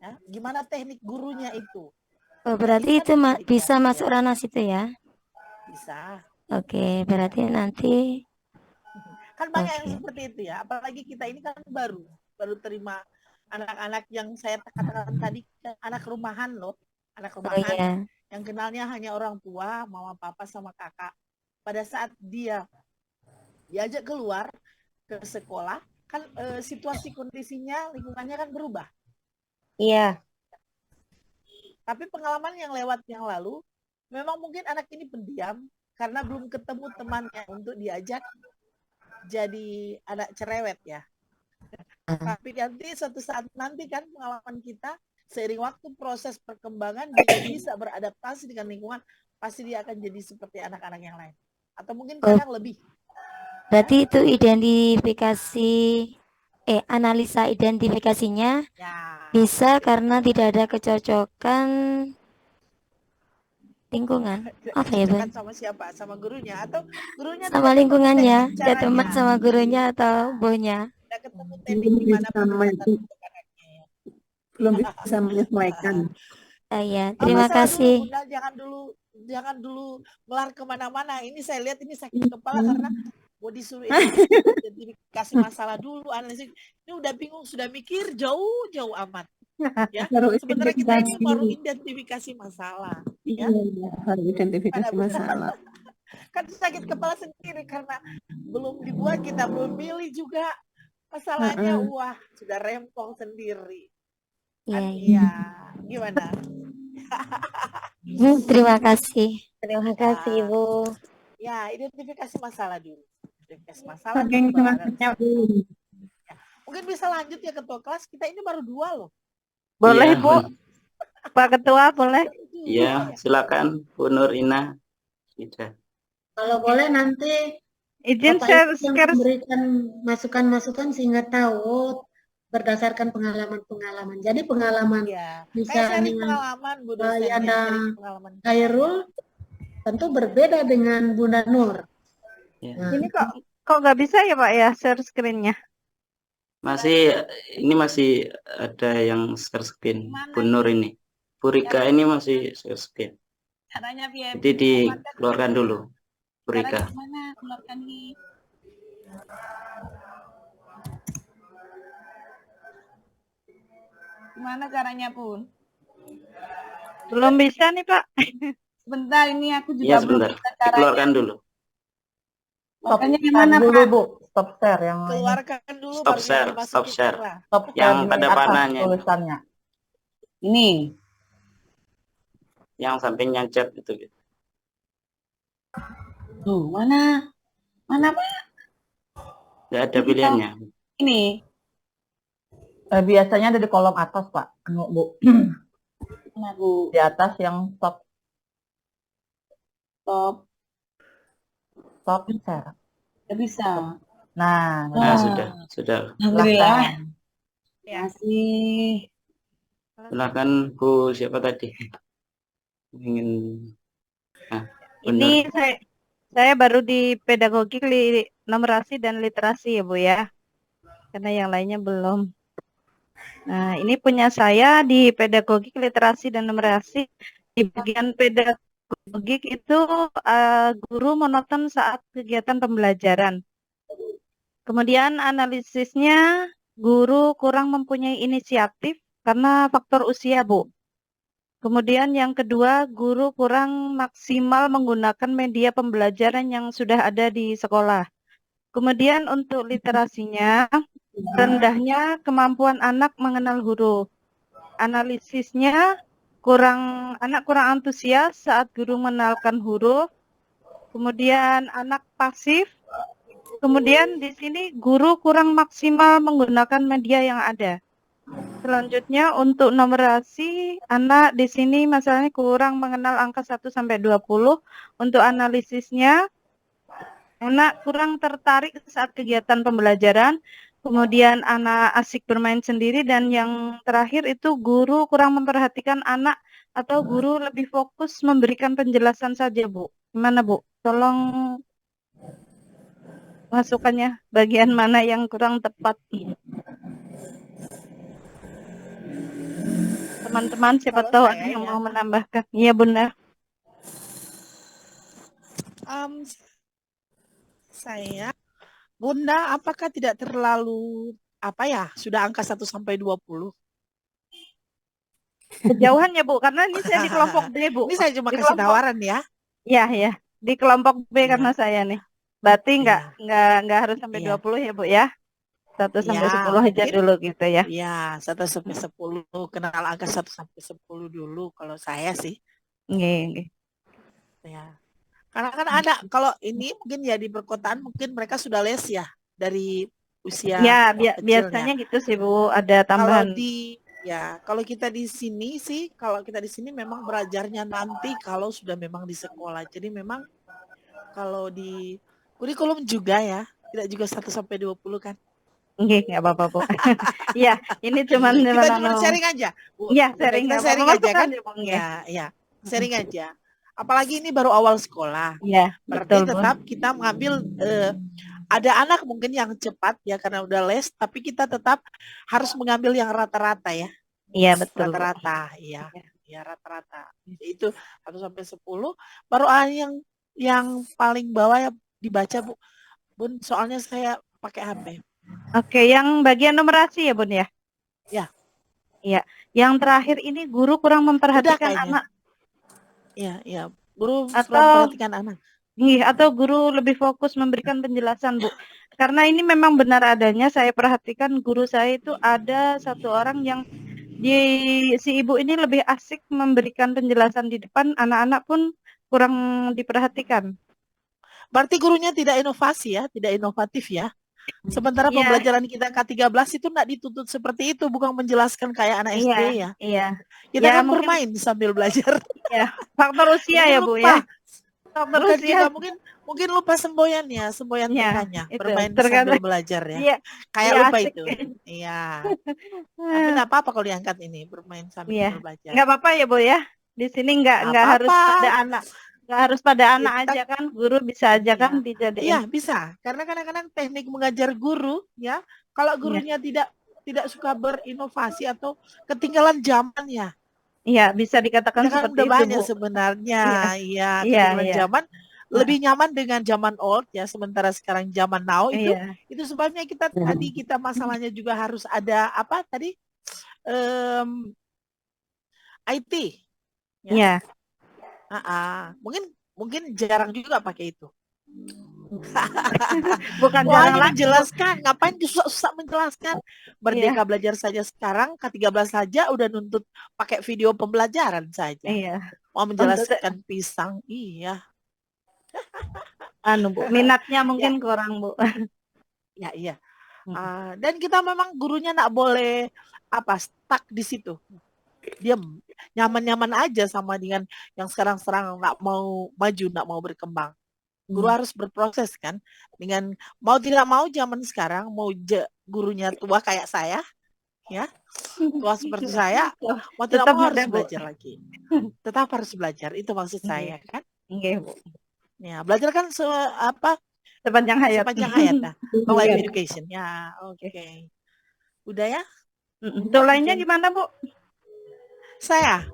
ya, gimana teknik gurunya itu. Oh, berarti itu bisa masuk ranah situ ya? Bisa. Oke, berarti nanti kan banyak yang seperti itu ya, apalagi kita ini kan baru terima anak-anak yang saya katakan tadi, anak rumahan loh, anak rumahan. iya. Yang kenalnya hanya orang tua, mama, papa, sama kakak. Pada saat dia diajak keluar ke sekolah, kan situasi kondisinya, lingkungannya kan berubah. Iya. Tapi pengalaman yang lewat yang lalu, memang mungkin anak ini pendiam, karena belum ketemu temannya untuk diajak jadi anak cerewet ya. Tapi nanti suatu saat nanti kan pengalaman kita, seiring waktu proses perkembangan dia bisa beradaptasi dengan lingkungan, pasti dia akan jadi seperti anak-anak yang lain. Atau mungkin kadang lebih. Berarti itu analisa identifikasinya Ya. bisa karena tidak ada kecocokan lingkungan. Apa ya, Bun? Sama siapa? Sama gurunya, atau gurunya Sama lingkungannya, ya teman caranya. sama gurunya atau bonya. Tidak ketemu teknik gimana pendekatan untuk anaknya ya. Belum bisa menyesuaikan. Iya, terima kasih. Bunda, jangan dulu melar kemana-mana. Ini saya lihat ini sakit kepala karena mau disuruh identifikasi masalah dulu, analisis. Ini udah bingung, sudah mikir jauh amat. Ya, sebenarnya kita ini baru identifikasi masalah. Ya, baru identifikasi masalah. Kan sakit kepala sendiri karena belum dibuat, kita belum pilih juga. Masalahnya, wah, sudah rempong sendiri. Iya, Iya, gimana? Terima kasih. Terima kasih, Ya. Ibu. Ya, identifikasi masalah dulu. Identifikasi masalah dulu Saking baru ada semangatnya, masalah. Bu. Mungkin bisa lanjut ya ketua kelas. Kita ini baru 2 loh. Boleh, Iya, Bu. Pak Ketua, boleh? Iya, silakan Bu Nur Ina. Sudah. Kalau boleh nanti Izin Bapak share Ibu yang share. memberikan masukan-masukan sehingga tahu berdasarkan pengalaman-pengalaman. Jadi pengalaman Ya, kayak misalnya sharing pengalaman Bu dosen ya, Yana sharing pengalaman. Khairul tentu berbeda dengan Bunda Nur. Ya. Nah, Ini kok nggak bisa ya Pak ya share screen-nya? Ini masih ada yang share screen. Bu Nur ini. Bu Rika ini masih share screen. Caranya biar Jadi dikeluarkan dulu. Bu Rika. gimana keluarkan ini? Gimana caranya Pun? Belum bisa nih Pak. Sebentar ini aku juga Iya, belum sebentar. bisa caranya. Dikeluarkan dulu. Makanya gimana dulu Pak? Bu, stop share yang ini. Keluarkan dulu Stop baru yang share, dimasukin stop share. lah. Stop share Yang di pada atas panahnya. tulisannya. Ini. Yang sampingnya chat itu. Tuh, mana? Mana Pak? Nggak ada pilihannya. Ini. Biasanya ada di kolom atas Pak, Bu. Mana Bu? Di atas yang stop Stop. share. Nggak bisa. Nah, Nah, sudah. Alhamdulillah. Ya sih. Silakan Bu siapa tadi? Ingin Ini saya baru di pedagogi numerasi dan literasi ya Bu ya. Karena yang lainnya belum. Nah, ini punya saya di pedagogi literasi dan numerasi. Di bagian pedagogik itu guru monoton saat kegiatan pembelajaran. Kemudian analisisnya guru kurang mempunyai inisiatif karena faktor usia, Bu. Kemudian yang kedua, guru kurang maksimal menggunakan media pembelajaran yang sudah ada di sekolah. Kemudian untuk literasinya, rendahnya kemampuan anak mengenal huruf. Analisisnya, anak kurang antusias saat guru mengenalkan huruf. Kemudian anak pasif. Kemudian di sini guru kurang maksimal menggunakan media yang ada. Selanjutnya untuk numerasi, anak di sini masalahnya kurang mengenal angka 1 sampai 20. Untuk analisisnya, anak kurang tertarik saat kegiatan pembelajaran. Kemudian anak asik bermain sendiri, dan yang terakhir itu guru kurang memperhatikan anak atau guru lebih fokus memberikan penjelasan saja, Bu. Gimana, Bu? Tolong masukannya bagian mana yang kurang tepat. Teman-teman siapa tahu ada yang mau menambahkan. Iya benar. Saya Bunda, apakah tidak terlalu sudah angka 1 sampai 20? Kejauhan ya Bu, karena ini saya di kelompok B Bu. Ini saya cuma kasih tawaran ya. Iya ya, di kelompok B karena saya nih. Berarti nggak harus sampai 20 ya Bu ya. 1 sampai 10 aja dulu gitu ya. Iya, 1 sampai 10. Kenal angka 1 sampai 10 dulu kalau saya sih. Nggih. Ya. Karena kan ada, kalau ini mungkin ya di perkotaan mungkin mereka sudah les ya dari usia biasanya gitu sih Bu, ada tambahan. Kalau kita di sini sih, memang belajarnya nanti kalau sudah memang di sekolah. Jadi memang kalau di kurikulum juga ya, tidak juga 1 sampai 20 kan. Nggak apa-apa Bu. Iya, ini cuman kita cuma sharing aja. Iya, sharing aja kan. Iya, sharing aja. Apalagi ini baru awal sekolah. Iya, berarti tetap kita mengambil ada anak mungkin yang cepat ya karena udah les, tapi kita tetap harus mengambil yang rata-rata ya. Iya, betul. Rata-rata, iya. Ya rata-rata. Itu 1 sampai 10. Baru yang paling bawah ya dibaca Bu. Bun, soalnya saya pakai HP. Oke, yang bagian numerasi ya Bun ya? Ya. Iya. Yang terakhir ini guru kurang memperhatikan anak. Iya. Guru memperhatikan anak. Atau guru lebih fokus memberikan penjelasan Bu. Karena ini memang benar adanya, saya perhatikan guru saya itu ada satu orang yang si ibu ini lebih asik memberikan penjelasan di depan, anak-anak pun kurang diperhatikan. Berarti gurunya tidak inovasi ya, tidak inovatif ya. Sementara Iya, pembelajaran kita K13 itu enggak dituntut seperti itu, bukan menjelaskan kayak anak iya, SD ya. iya. Kita Ya kan mungkin bermain sambil belajar. ya faktor usia Mungkin ya Bu lupa. ya. Faktor Bukan usia. juga mungkin lupa semboyannya, semboyan Ya, tengahnya, itu bermain terkadang sambil belajar ya. iya, Kayak iya lupa asik. itu. Iya. Tapi enggak apa-apa kalau diangkat ini, bermain sambil Iya, belajar. nggak apa-apa ya Bu ya. Di sini nggak Nggak harus pada apa-apa. anak, nggak harus pada anak Kita aja kan, guru bisa aja iya. kan dijadiin. Iya, bisa. Karena kadang-kadang teknik mengajar guru ya, kalau Iya, gurunya tidak suka berinovasi atau ketinggalan zaman ya. iya bisa dikatakan Kita kan seperti udah itu banyak Bu. sebenarnya, Iya, iya iya, ketinggalan iya. zaman, lebih nyaman dengan zaman old ya, sementara sekarang zaman now Iya, itu sebabnya kita tadi kita masalahnya juga harus ada apa tadi IT ya. iya. Mungkin jarang juga pakai itu. Bukan Wah, jarang hanya lagi Bu. menjelaskan, ngapain susah-susah menjelaskan? Iya, Merdeka belajar saja sekarang, K13 saja udah nuntut pakai video pembelajaran saja. iya. Mau Untuk menjelaskan pisang, iya. Bu, minatnya Ya, mungkin kurang Bu. iya. Mm. Dan kita memang gurunya nggak boleh stuck di situ. Dia nyaman-nyaman aja sama dengan yang sekarang nggak mau maju, nggak mau berkembang. Guru harus berproses kan, dengan mau tidak mau zaman sekarang mau gurunya tua kayak saya ya, tua seperti saya, mau tidak Tetap mau ada harus Bu. belajar lagi, tetap harus belajar, itu maksud saya kan Iya Bu. ya. Belajar kan Sepanjang hayat. sepanjang hayat nah. Life Iya. education ya. Oke. Udah ya. Untuk lainnya gimana Bu? Saya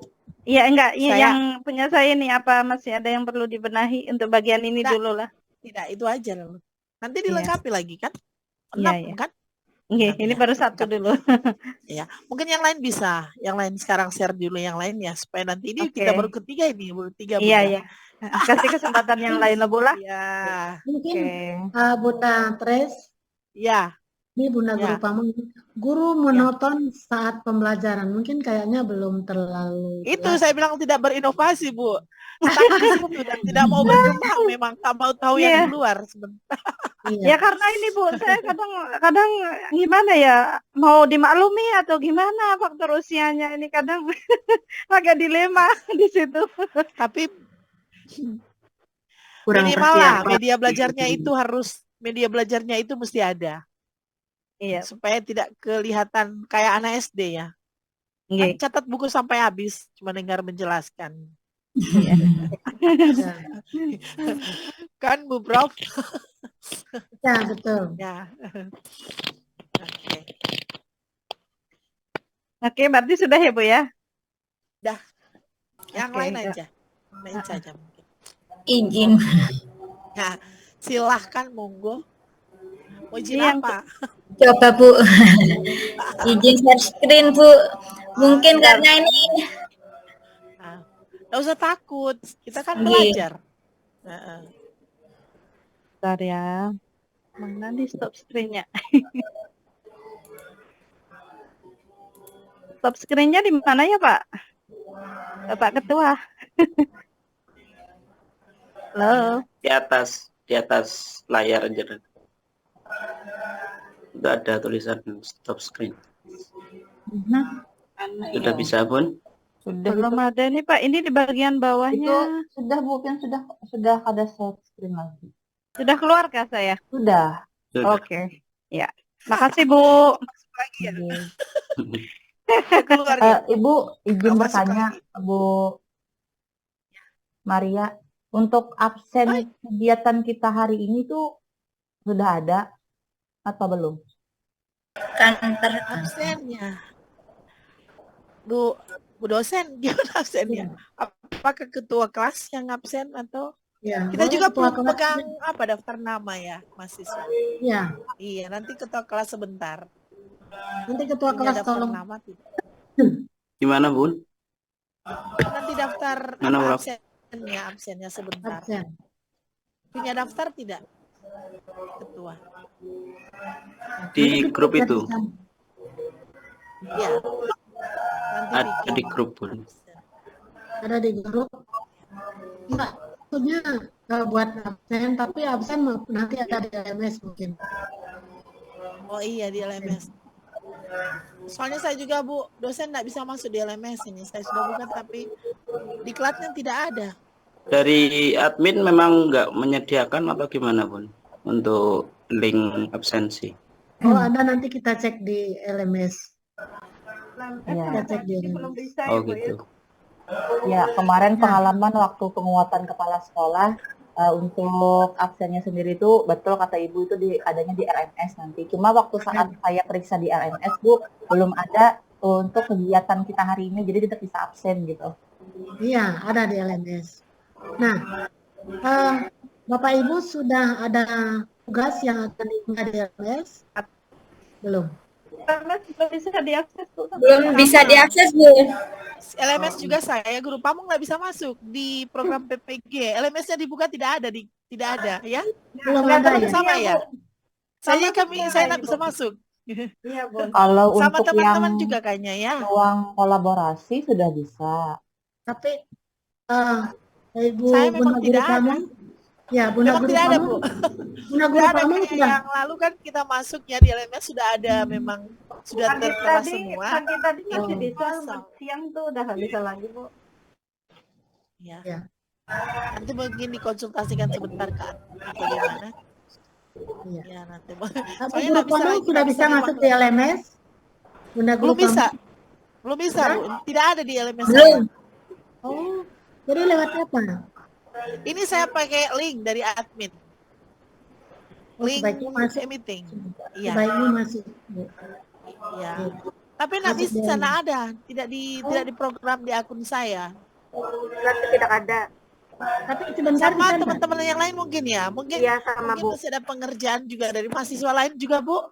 Iya enggak, iya Saya- yang punya saya nih apa masih ada yang perlu dibenahi untuk bagian ini Enggak. dulu lah. tidak, itu aja loh. Nanti dilengkapi lagi kan, Iya, 6 iya. kan. Iya, Nanti ini ya, baru satu lengkap. dulu. Ya, mungkin yang lain bisa, yang lain sekarang share dulu yang lain ya, supaya nanti ini Oke. kita baru ketiga ini, baru tiga Iya, Bunda. iya. Kasih kesempatan yang lain lah Bu lah. Ya, Mungkin Oke. Bunda Tres, ya, ini Bunda Guru ya. Pamung, guru monoton saat pembelajaran, mungkin kayaknya belum terlalu Itu jelas. saya bilang tidak berinovasi Bu, stuck di situ dan tidak mau berkembang, memang tak mau tahu Iya. yang di luar sebentar. Iya. Ya karena ini Bu, saya kadang gimana ya, mau dimaklumi atau gimana faktor usianya ini kadang agak dilema di situ. Tapi Kurang minimal lah persiapan. media belajarnya itu mesti ada. Iya. Supaya tidak kelihatan kayak anak SD ya. Kan Nggih. catat buku sampai habis, cuma dengar menjelaskan. Iya. Kan Bu Prof? Ya, betul. Ya. Oke. Oke, berarti sudah ya Bu ya? Yang Oke, lain ya. aja. Lain saja mungkin. Izin. Nah, silahkan monggo. Mau izin Yang apa? Coba Bu. Izin share screen Bu. Mungkin Bentar. karena ini Nggak usah takut. Kita kan Nggih. belajar. Heeh. Bentar ya. Mana di stop screen-nya? Stop screen-nya di mana ya, Pak? Bapak Ketua. Halo. Di atas layar aja. Udah ada tulisan stop screen. Nah, Sudah bisa Bun? Sudah belum ada nih Pak. Ini di bagian itu bawahnya. sudah Bu, kan sudah ada share screen lagi. Sudah keluar kah saya? Sudah. Sudah. Oke. Ya. Makasih Bu. Lagi ya. Oke. Keluar ya. Ibu izin Nggak masuk bertanya lagi. Bu Maria, untuk absen kegiatan kita hari ini tuh sudah ada atau belum? kantor Absennya. Bu dosen gimana absennya? Apakah ketua kelas yang absen atau Ya, kita boleh juga ketua belum kelas. pegang daftar nama ya mahasiswa. Ya, Iya, nanti ketua kelas sebentar. nanti ketua Punya kelas daftar tolong. nama tidak? Gimana Bun? Nanti daftar Mana, Prof? absennya sebentar. Absen. Punya daftar tidak? Ketua. Di grup itu. Ya. nanti ada bikin di grup Bun. Ada di grup. Enggak, maksudnya buat absen, tapi absen nanti ada di LMS mungkin. Oh iya di LMS. Soalnya saya juga Bu, dosen nggak bisa masuk di LMS ini. Saya sudah buka tapi diklatnya tidak ada. Dari admin memang nggak menyediakan atau gimana Bun untuk link absensi? Oh, ada, nanti kita cek di LMS. Iya. Kita cek di belum LMS. bisa Oh ya Bu ya. gitu. Ya, kemarin Ya. pengalaman waktu penguatan kepala sekolah untuk absennya sendiri itu betul kata Ibu itu adanya di RMS nanti. Cuma waktu saat saya periksa di RMS Bu, belum ada untuk kegiatan kita hari ini, jadi tidak bisa absen gitu. Iya, ada di LMS. Nah, Bapak Ibu sudah ada tugas yang akan diunggah di LMS? Belum? LMS belum bisa diakses Bu. Belum bisa diakses, Bu. LMS juga saya, guru pamong nggak bisa masuk di program PPG. LMS-nya dibuka tidak ada, tidak ada ya. Belum Nggak ada tahu ya? sama ya. Saya seperti nggak bisa Bu. masuk. Iya Bu. Kalau Sama untuk teman-teman yang juga kayaknya ya. ruang kolaborasi sudah bisa. Tapi Ibu Saya Bunda memang Guru tidak ada. Pamong, ya Bunda Memang Guru tidak ada Pamong, Bu. Bunda Guru Tidak ada Pamong kayak sudah. yang lalu kan kita masuk ya di LMS sudah ada memang sudah tertera semua. Pagi tadi masih Oh. bisa, siang tuh udah nggak bisa lagi Bu. Ya. Ya. Nanti mungkin dikonsultasikan sebentar kan atau gimana? Iya. Ya nanti. Tapi Soalnya Guru nggak bisa Pamong lagi, sudah nggak bisa di masuk ruang di LMS? Bunda Guru belum bisa. Pamong? Belum bisa, Bu. Tidak ada di LMS Belum. saya. Oh, jadi lewat apa? Ini saya pakai link dari admin. Oh, Link sebaiknya masuk. meeting. Iya. Sebaiknya masuk. Bu. Iya. Gitu. Tapi nggak Masuk bisa, di nggak ada. Tidak di program di akun saya. Berarti tidak ada. Tapi sebentar Sama bisa nggak? teman-teman yang lain mungkin ya. Mungkin Iya sama mungkin Bu. masih ada pengerjaan juga dari mahasiswa lain juga, Bu.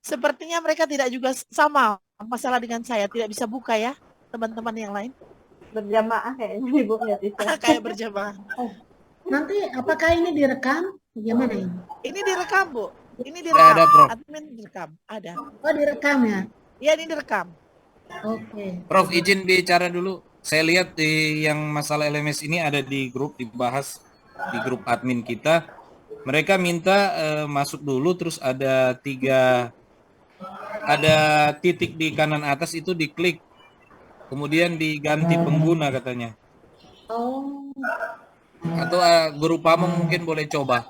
Sepertinya mereka tidak juga sama masalah dengan saya. Tidak bisa buka ya, teman-teman yang lain. Berjamaah kayaknya Ibu nggak bisa. Kayak berjamaah. Nanti apakah ini direkam? Bagaimana ini? Ini direkam, Bu. Ini Ada, direkam. Prof. Admin direkam. Ada. Oh, direkam ya? Iya, ini direkam. Oke. Prof, izin bicara dulu. Saya lihat di yang masalah LMS ini ada di grup, dibahas di grup admin kita. Mereka minta masuk dulu, terus ada titik di kanan atas itu diklik. Kemudian diganti pengguna katanya. Oh, Atau guru pamong mungkin boleh coba.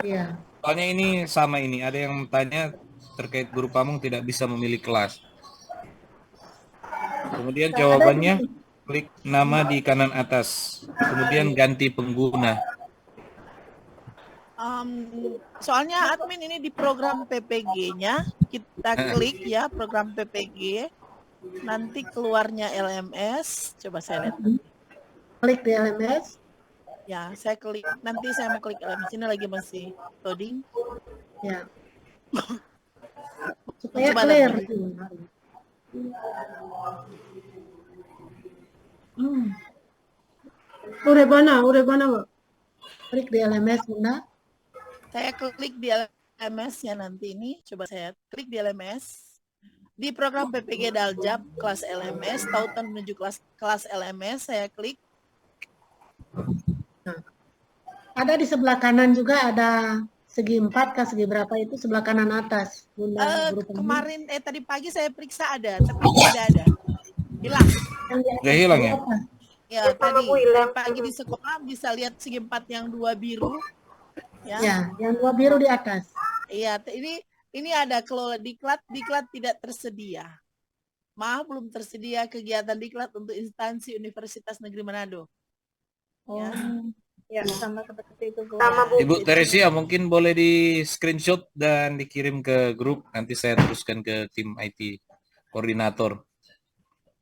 iya. Soalnya ini sama ini, ada yang tanya terkait guru pamong tidak bisa memilih kelas. Kemudian jawabannya klik nama di kanan atas, kemudian ganti pengguna. Soalnya admin ini di program PPG-nya kita klik ya program PPG, nanti keluarnya LMS. Coba saya lihat. Klik di LMS. Ya, saya klik. Nanti saya mau klik LMS ini lagi masih loading. Ya. Supaya Coba clear. nanti. Udah mana, Bu? Klik di LMS, Bunda. Saya klik di LMS-nya nanti ini. Coba saya klik di LMS. Di program PPG Daljab kelas LMS, tautan menuju kelas LMS, saya klik. Ada di sebelah kanan juga ada segi 4 ke segi berapa itu sebelah kanan atas. Bunda Guru Pamong. Kemarin tadi pagi saya periksa ada, tapi tidak ada. Hilang. Udah hilang ya? Ya, tadi pagi di sekolah bisa lihat segi 4 yang 2 biru. Ya, yang 2 biru di atas. Iya, ini ada kelola diklat tidak tersedia. Maaf, belum tersedia kegiatan diklat untuk instansi Universitas Negeri Manado. Ya, sama seperti itu Bu. Ibu Teresia mungkin boleh di screenshot dan dikirim ke grup, nanti saya teruskan ke tim IT koordinator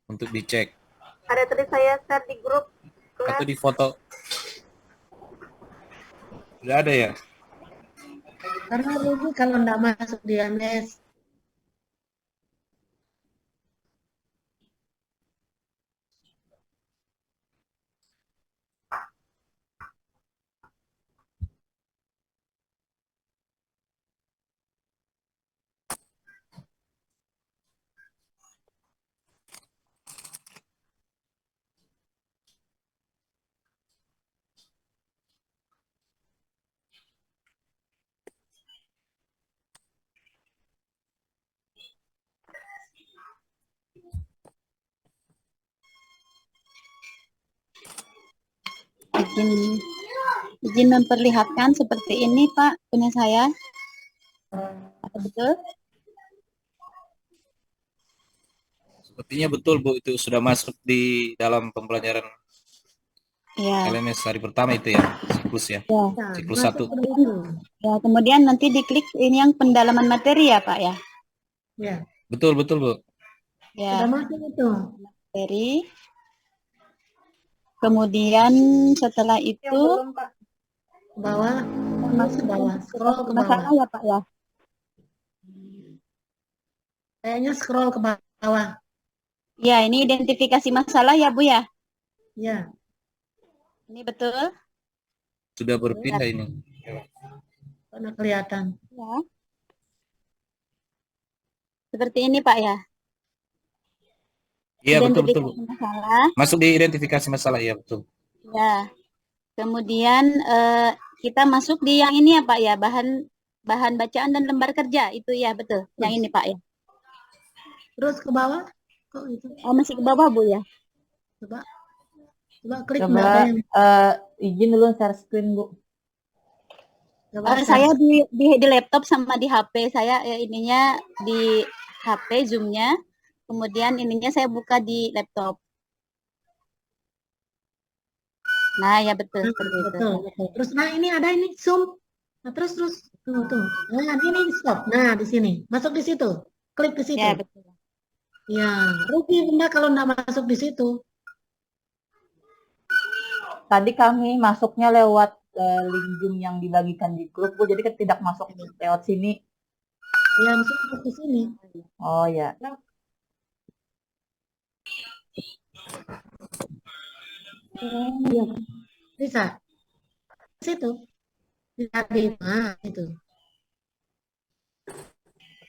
untuk dicek. Ada tadi saya share di grup. Atau di foto. Sudah ada ya? Karena Ibu kalau enggak masuk di LMS, izin memperlihatkan seperti ini Pak punya saya. Apa betul? Sepertinya betul Bu, itu sudah masuk di dalam pembelajaran Ya. LMS hari pertama itu ya, siklus ya. Ya. Siklus 1. Ya, kemudian nanti diklik ini yang pendalaman materi ya Pak ya. Ya. Betul Bu. Ya. Sudah masuk itu. Materi. Kemudian setelah itu Belum, Pak. Bawah, masuk bawah, scroll ke bawah. masalah ya Pak ya. Kayaknya scroll ke bawah. Ya, ini identifikasi masalah ya Bu ya. Ya. Ini betul. Sudah berpindah ini. Karena kelihatan. Ya. Seperti ini Pak ya. Iya betul Bu. Masalah. Masuk di identifikasi masalah ya betul. Ya. Kemudian kita masuk di yang ini ya Pak ya, bahan bacaan dan lembar kerja itu ya betul. Yang ini Pak ya. Terus ke bawah. Kok itu? Oh, masih ke bawah Bu ya. Coba klik Coba nggak ada yang- izin dulu share screen Bu. Saya di laptop sama di HP saya ininya di HP Zoom-nya. Kemudian ininya saya buka di laptop. Nah, ya betul seperti itu. Betul. Terus nah ini ada ini zoom. Nah, terus tuh. Nah, ini stop. Nah, di sini. Masuk di situ. Klik di situ. Ya, betul. Ya, rugi Bunda kalau nggak masuk di situ. Tadi kami masuknya lewat link Zoom yang dibagikan di grup Bu, jadi kan tidak masuk lewat sini. Ya, masuk ke sini. Oh ya. Ya. Bisa. Di situ. Bisa di itu.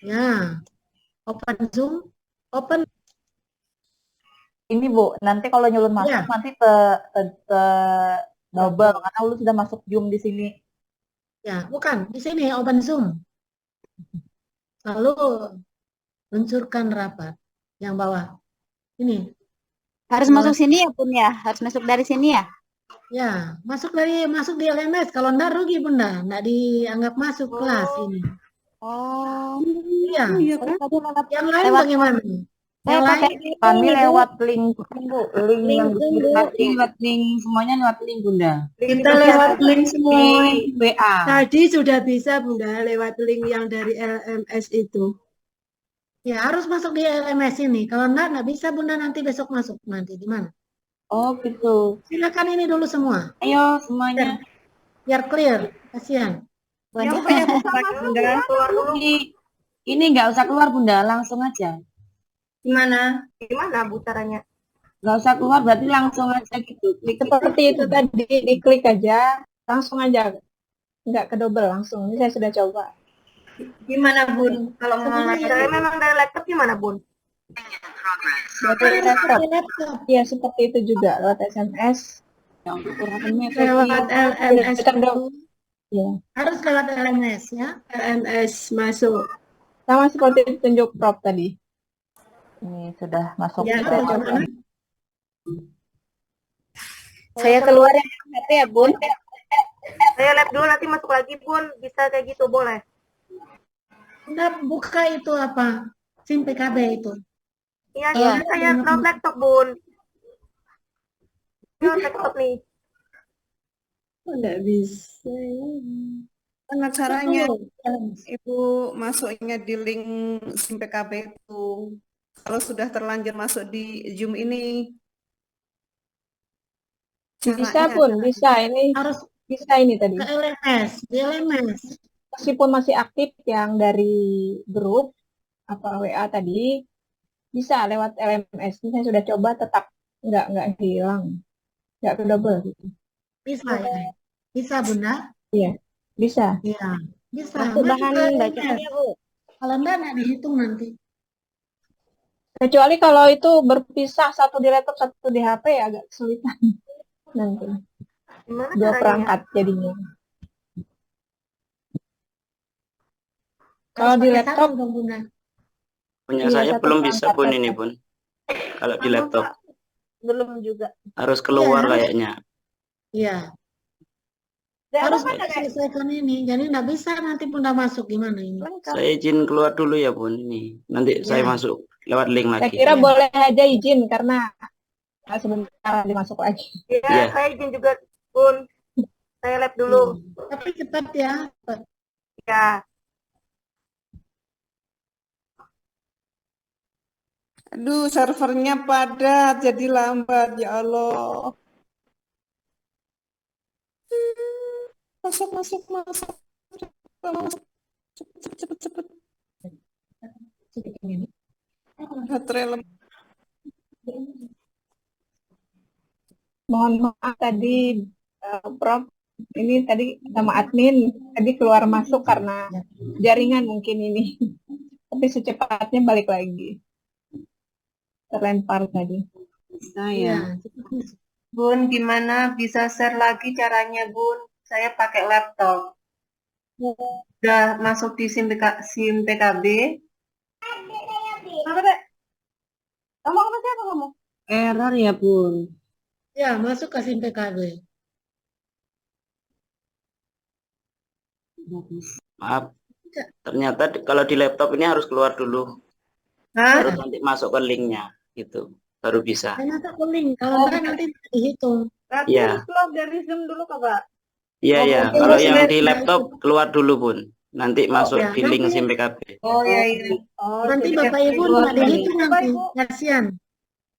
Ya. Open Zoom. Open. Ini Bu, nanti kalau nyulun masuk Ya. nanti double karena lu sudah masuk Zoom di sini. Ya, bukan. Di sini open Zoom. Lalu luncurkan rapat yang bawah. Ini. Harus masuk sini ya Bun ya? Harus masuk dari sini ya? Ya, masuk di LMS. Kalau enggak rugi Bunda, enggak dianggap masuk kelas ini. Oh. Iya. Iya kan? Yang lain Lewat- bagaimana? Yang lain Kami lewat link Bu, link yang Lewat link semuanya lewat link Bunda. Kita lewat link semua. Di WA. Tadi sudah bisa Bunda lewat link yang dari LMS itu. ya harus masuk di LMS ini. Kalau enggak bisa Bunda nanti besok masuk nanti di mana? Oh gitu. Silakan ini dulu semua. Ayo semuanya. Biar clear. Kasihan. Yang punya bersama Bunda. Ini nggak usah keluar Bunda, langsung aja. Gimana? Gimana putarannya? Nggak usah keluar, berarti langsung aja gitu. Klik Seperti itu tadi, diklik aja, langsung aja. Nggak kedobel langsung. Ini saya sudah coba. Gimana Bun? Kalau mau saya memang dari laptop gimana Bun? Dari laptop. Iya, seperti itu juga. Lewat SMS. Lewat LMS itu. Ya. Harus lewat LMS ya. LMS masuk. Sama seperti ditunjuk Prof tadi. Ini sudah masuk. Ya, Saya coba. Saya keluar yang HP ya Bun. Saya lab dulu nanti masuk lagi Bun. Bisa kayak gitu boleh? Bunda buka itu apa? SIM PKB itu. Iya, Iya. saya download laptop Bun. Download laptop nih. Enggak bisa. Karena caranya Ibu masuknya di link SIM PKB itu. Kalau sudah terlanjur masuk di Zoom ini. Bisa Bun, bisa. Ini harus bisa ini tadi. Ke LMS, di LMS. Meskipun masih aktif yang dari grup apa WA tadi, bisa lewat LMS. Ini saya sudah coba tetap nggak hilang, nggak kedouble gitu. Bisa ya. Bisa Bunda? Iya, bisa. Iya, bisa. Masuk bahan ke bacaannya, LMS. Bu. Kalau enggak dihitung nanti. Kecuali kalau itu berpisah satu di laptop, satu di HP agak kesulitan nanti. Gimana Dua caranya? perangkat jadinya. Kalau Harus di pakai laptop satu dong Bunda. Punya Iya, saya satu belum bisa perangkat Bun ini laptop. Bun. Kalau di laptop belum juga. harus keluar Iya. kayaknya. Iya. Harus selesaikan ini. Jadi nggak bisa nanti Bunda masuk gimana ini? Saya izin keluar dulu ya Bun. Ini nanti saya masuk lewat link Saya lagi. kira boleh aja izin karena sebentar dimasuk lagi. Ya, saya izin juga Bun. Saya lab dulu. Tapi cepat ya. Ya. Aduh, servernya padat, jadi lambat, ya Allah. Masuk, masuk, masuk. Masuk. Cepet. Baterai lemah. Mohon maaf tadi Prof, ini tadi sama admin tadi keluar masuk karena jaringan mungkin ini. Tapi secepatnya balik lagi. Terlempar tadi. Saya. Bun, gimana bisa share lagi caranya, Bun? Saya pakai laptop. Udah masuk di SIM PKB. Apa, Dek? Kamu apa siapa kamu? Error ya, Bun. Ya, masuk ke SIM PKB. Maaf. Ternyata kalau di laptop ini harus keluar dulu. Hah? Baru nanti masuk ke linknya gitu. Baru bisa. Saya masuk ke link. Kalau enggak nanti dihitung. Berarti Iya. harus keluar dari Zoom dulu, Kak. Iya ya. mungkin Kalau harus yang lihat- di laptop keluar dulu Bun. Nanti masuk ya. di link Nanti- SIM PKB. Oh iya. Oh, Nanti jadi Bapak Ibu keluar nggak dari- dihitung nanti. Kasihan.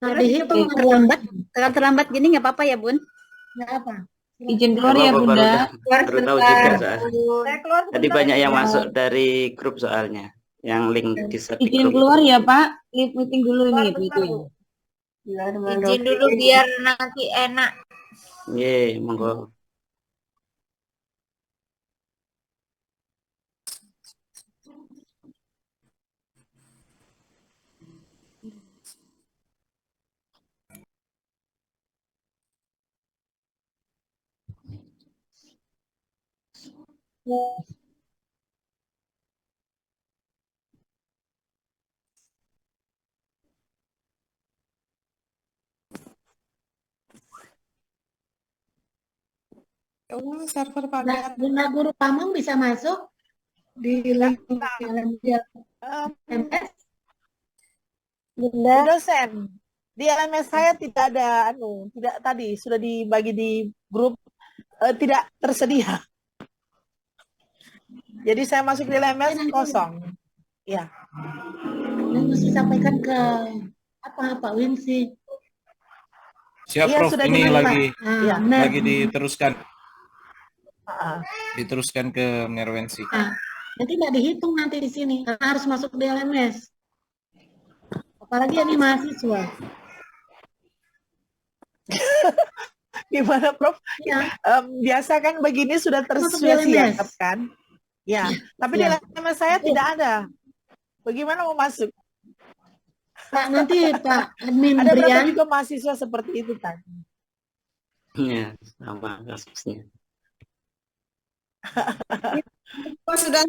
Nggak Terus dihitung. Terlambat, kalau terlambat gini nggak apa-apa ya Bun? Nggak apa. Izin keluar ya, Bapak Bunda. baru tahu juga soalnya. Saya keluar Tadi sebentar banyak yang ya. masuk dari grup soalnya. Yang link di share di Izin grup. keluar ya, Pak. Leave meeting dulu ini, itu. Izin dulu biar nanti enak. Ye, monggo. Ya Allah, server Nah, padat. Bunda Guru Pamong bisa masuk di link MS. Bunda. Dosen, di LMS saya tidak ada tidak tadi sudah dibagi di grup tidak tersedia. Jadi saya masuk di LMS kosong. Ya. Dan mesti sampaikan ke Pak Winsi. Siap Iya, Prof, sudah ini dibuka. lagi Iya, benar. lagi diteruskan. Ah, Diteruskan ke Nerwensi. Nah, nanti nggak dihitung nanti di sini karena harus masuk di LMS. Apalagi ini mahasiswa. Gimana Prof? Ya. Biasa kan begini sudah Masuk di sudah LMS. siap kan? Ya, tapi di Ya. LMS saya tidak ada. Bagaimana mau masuk? Pak, nanti Pak Admin Ada berapa Brian. juga mahasiswa seperti itu kan? Ya, sama kasusnya. Oh, sudah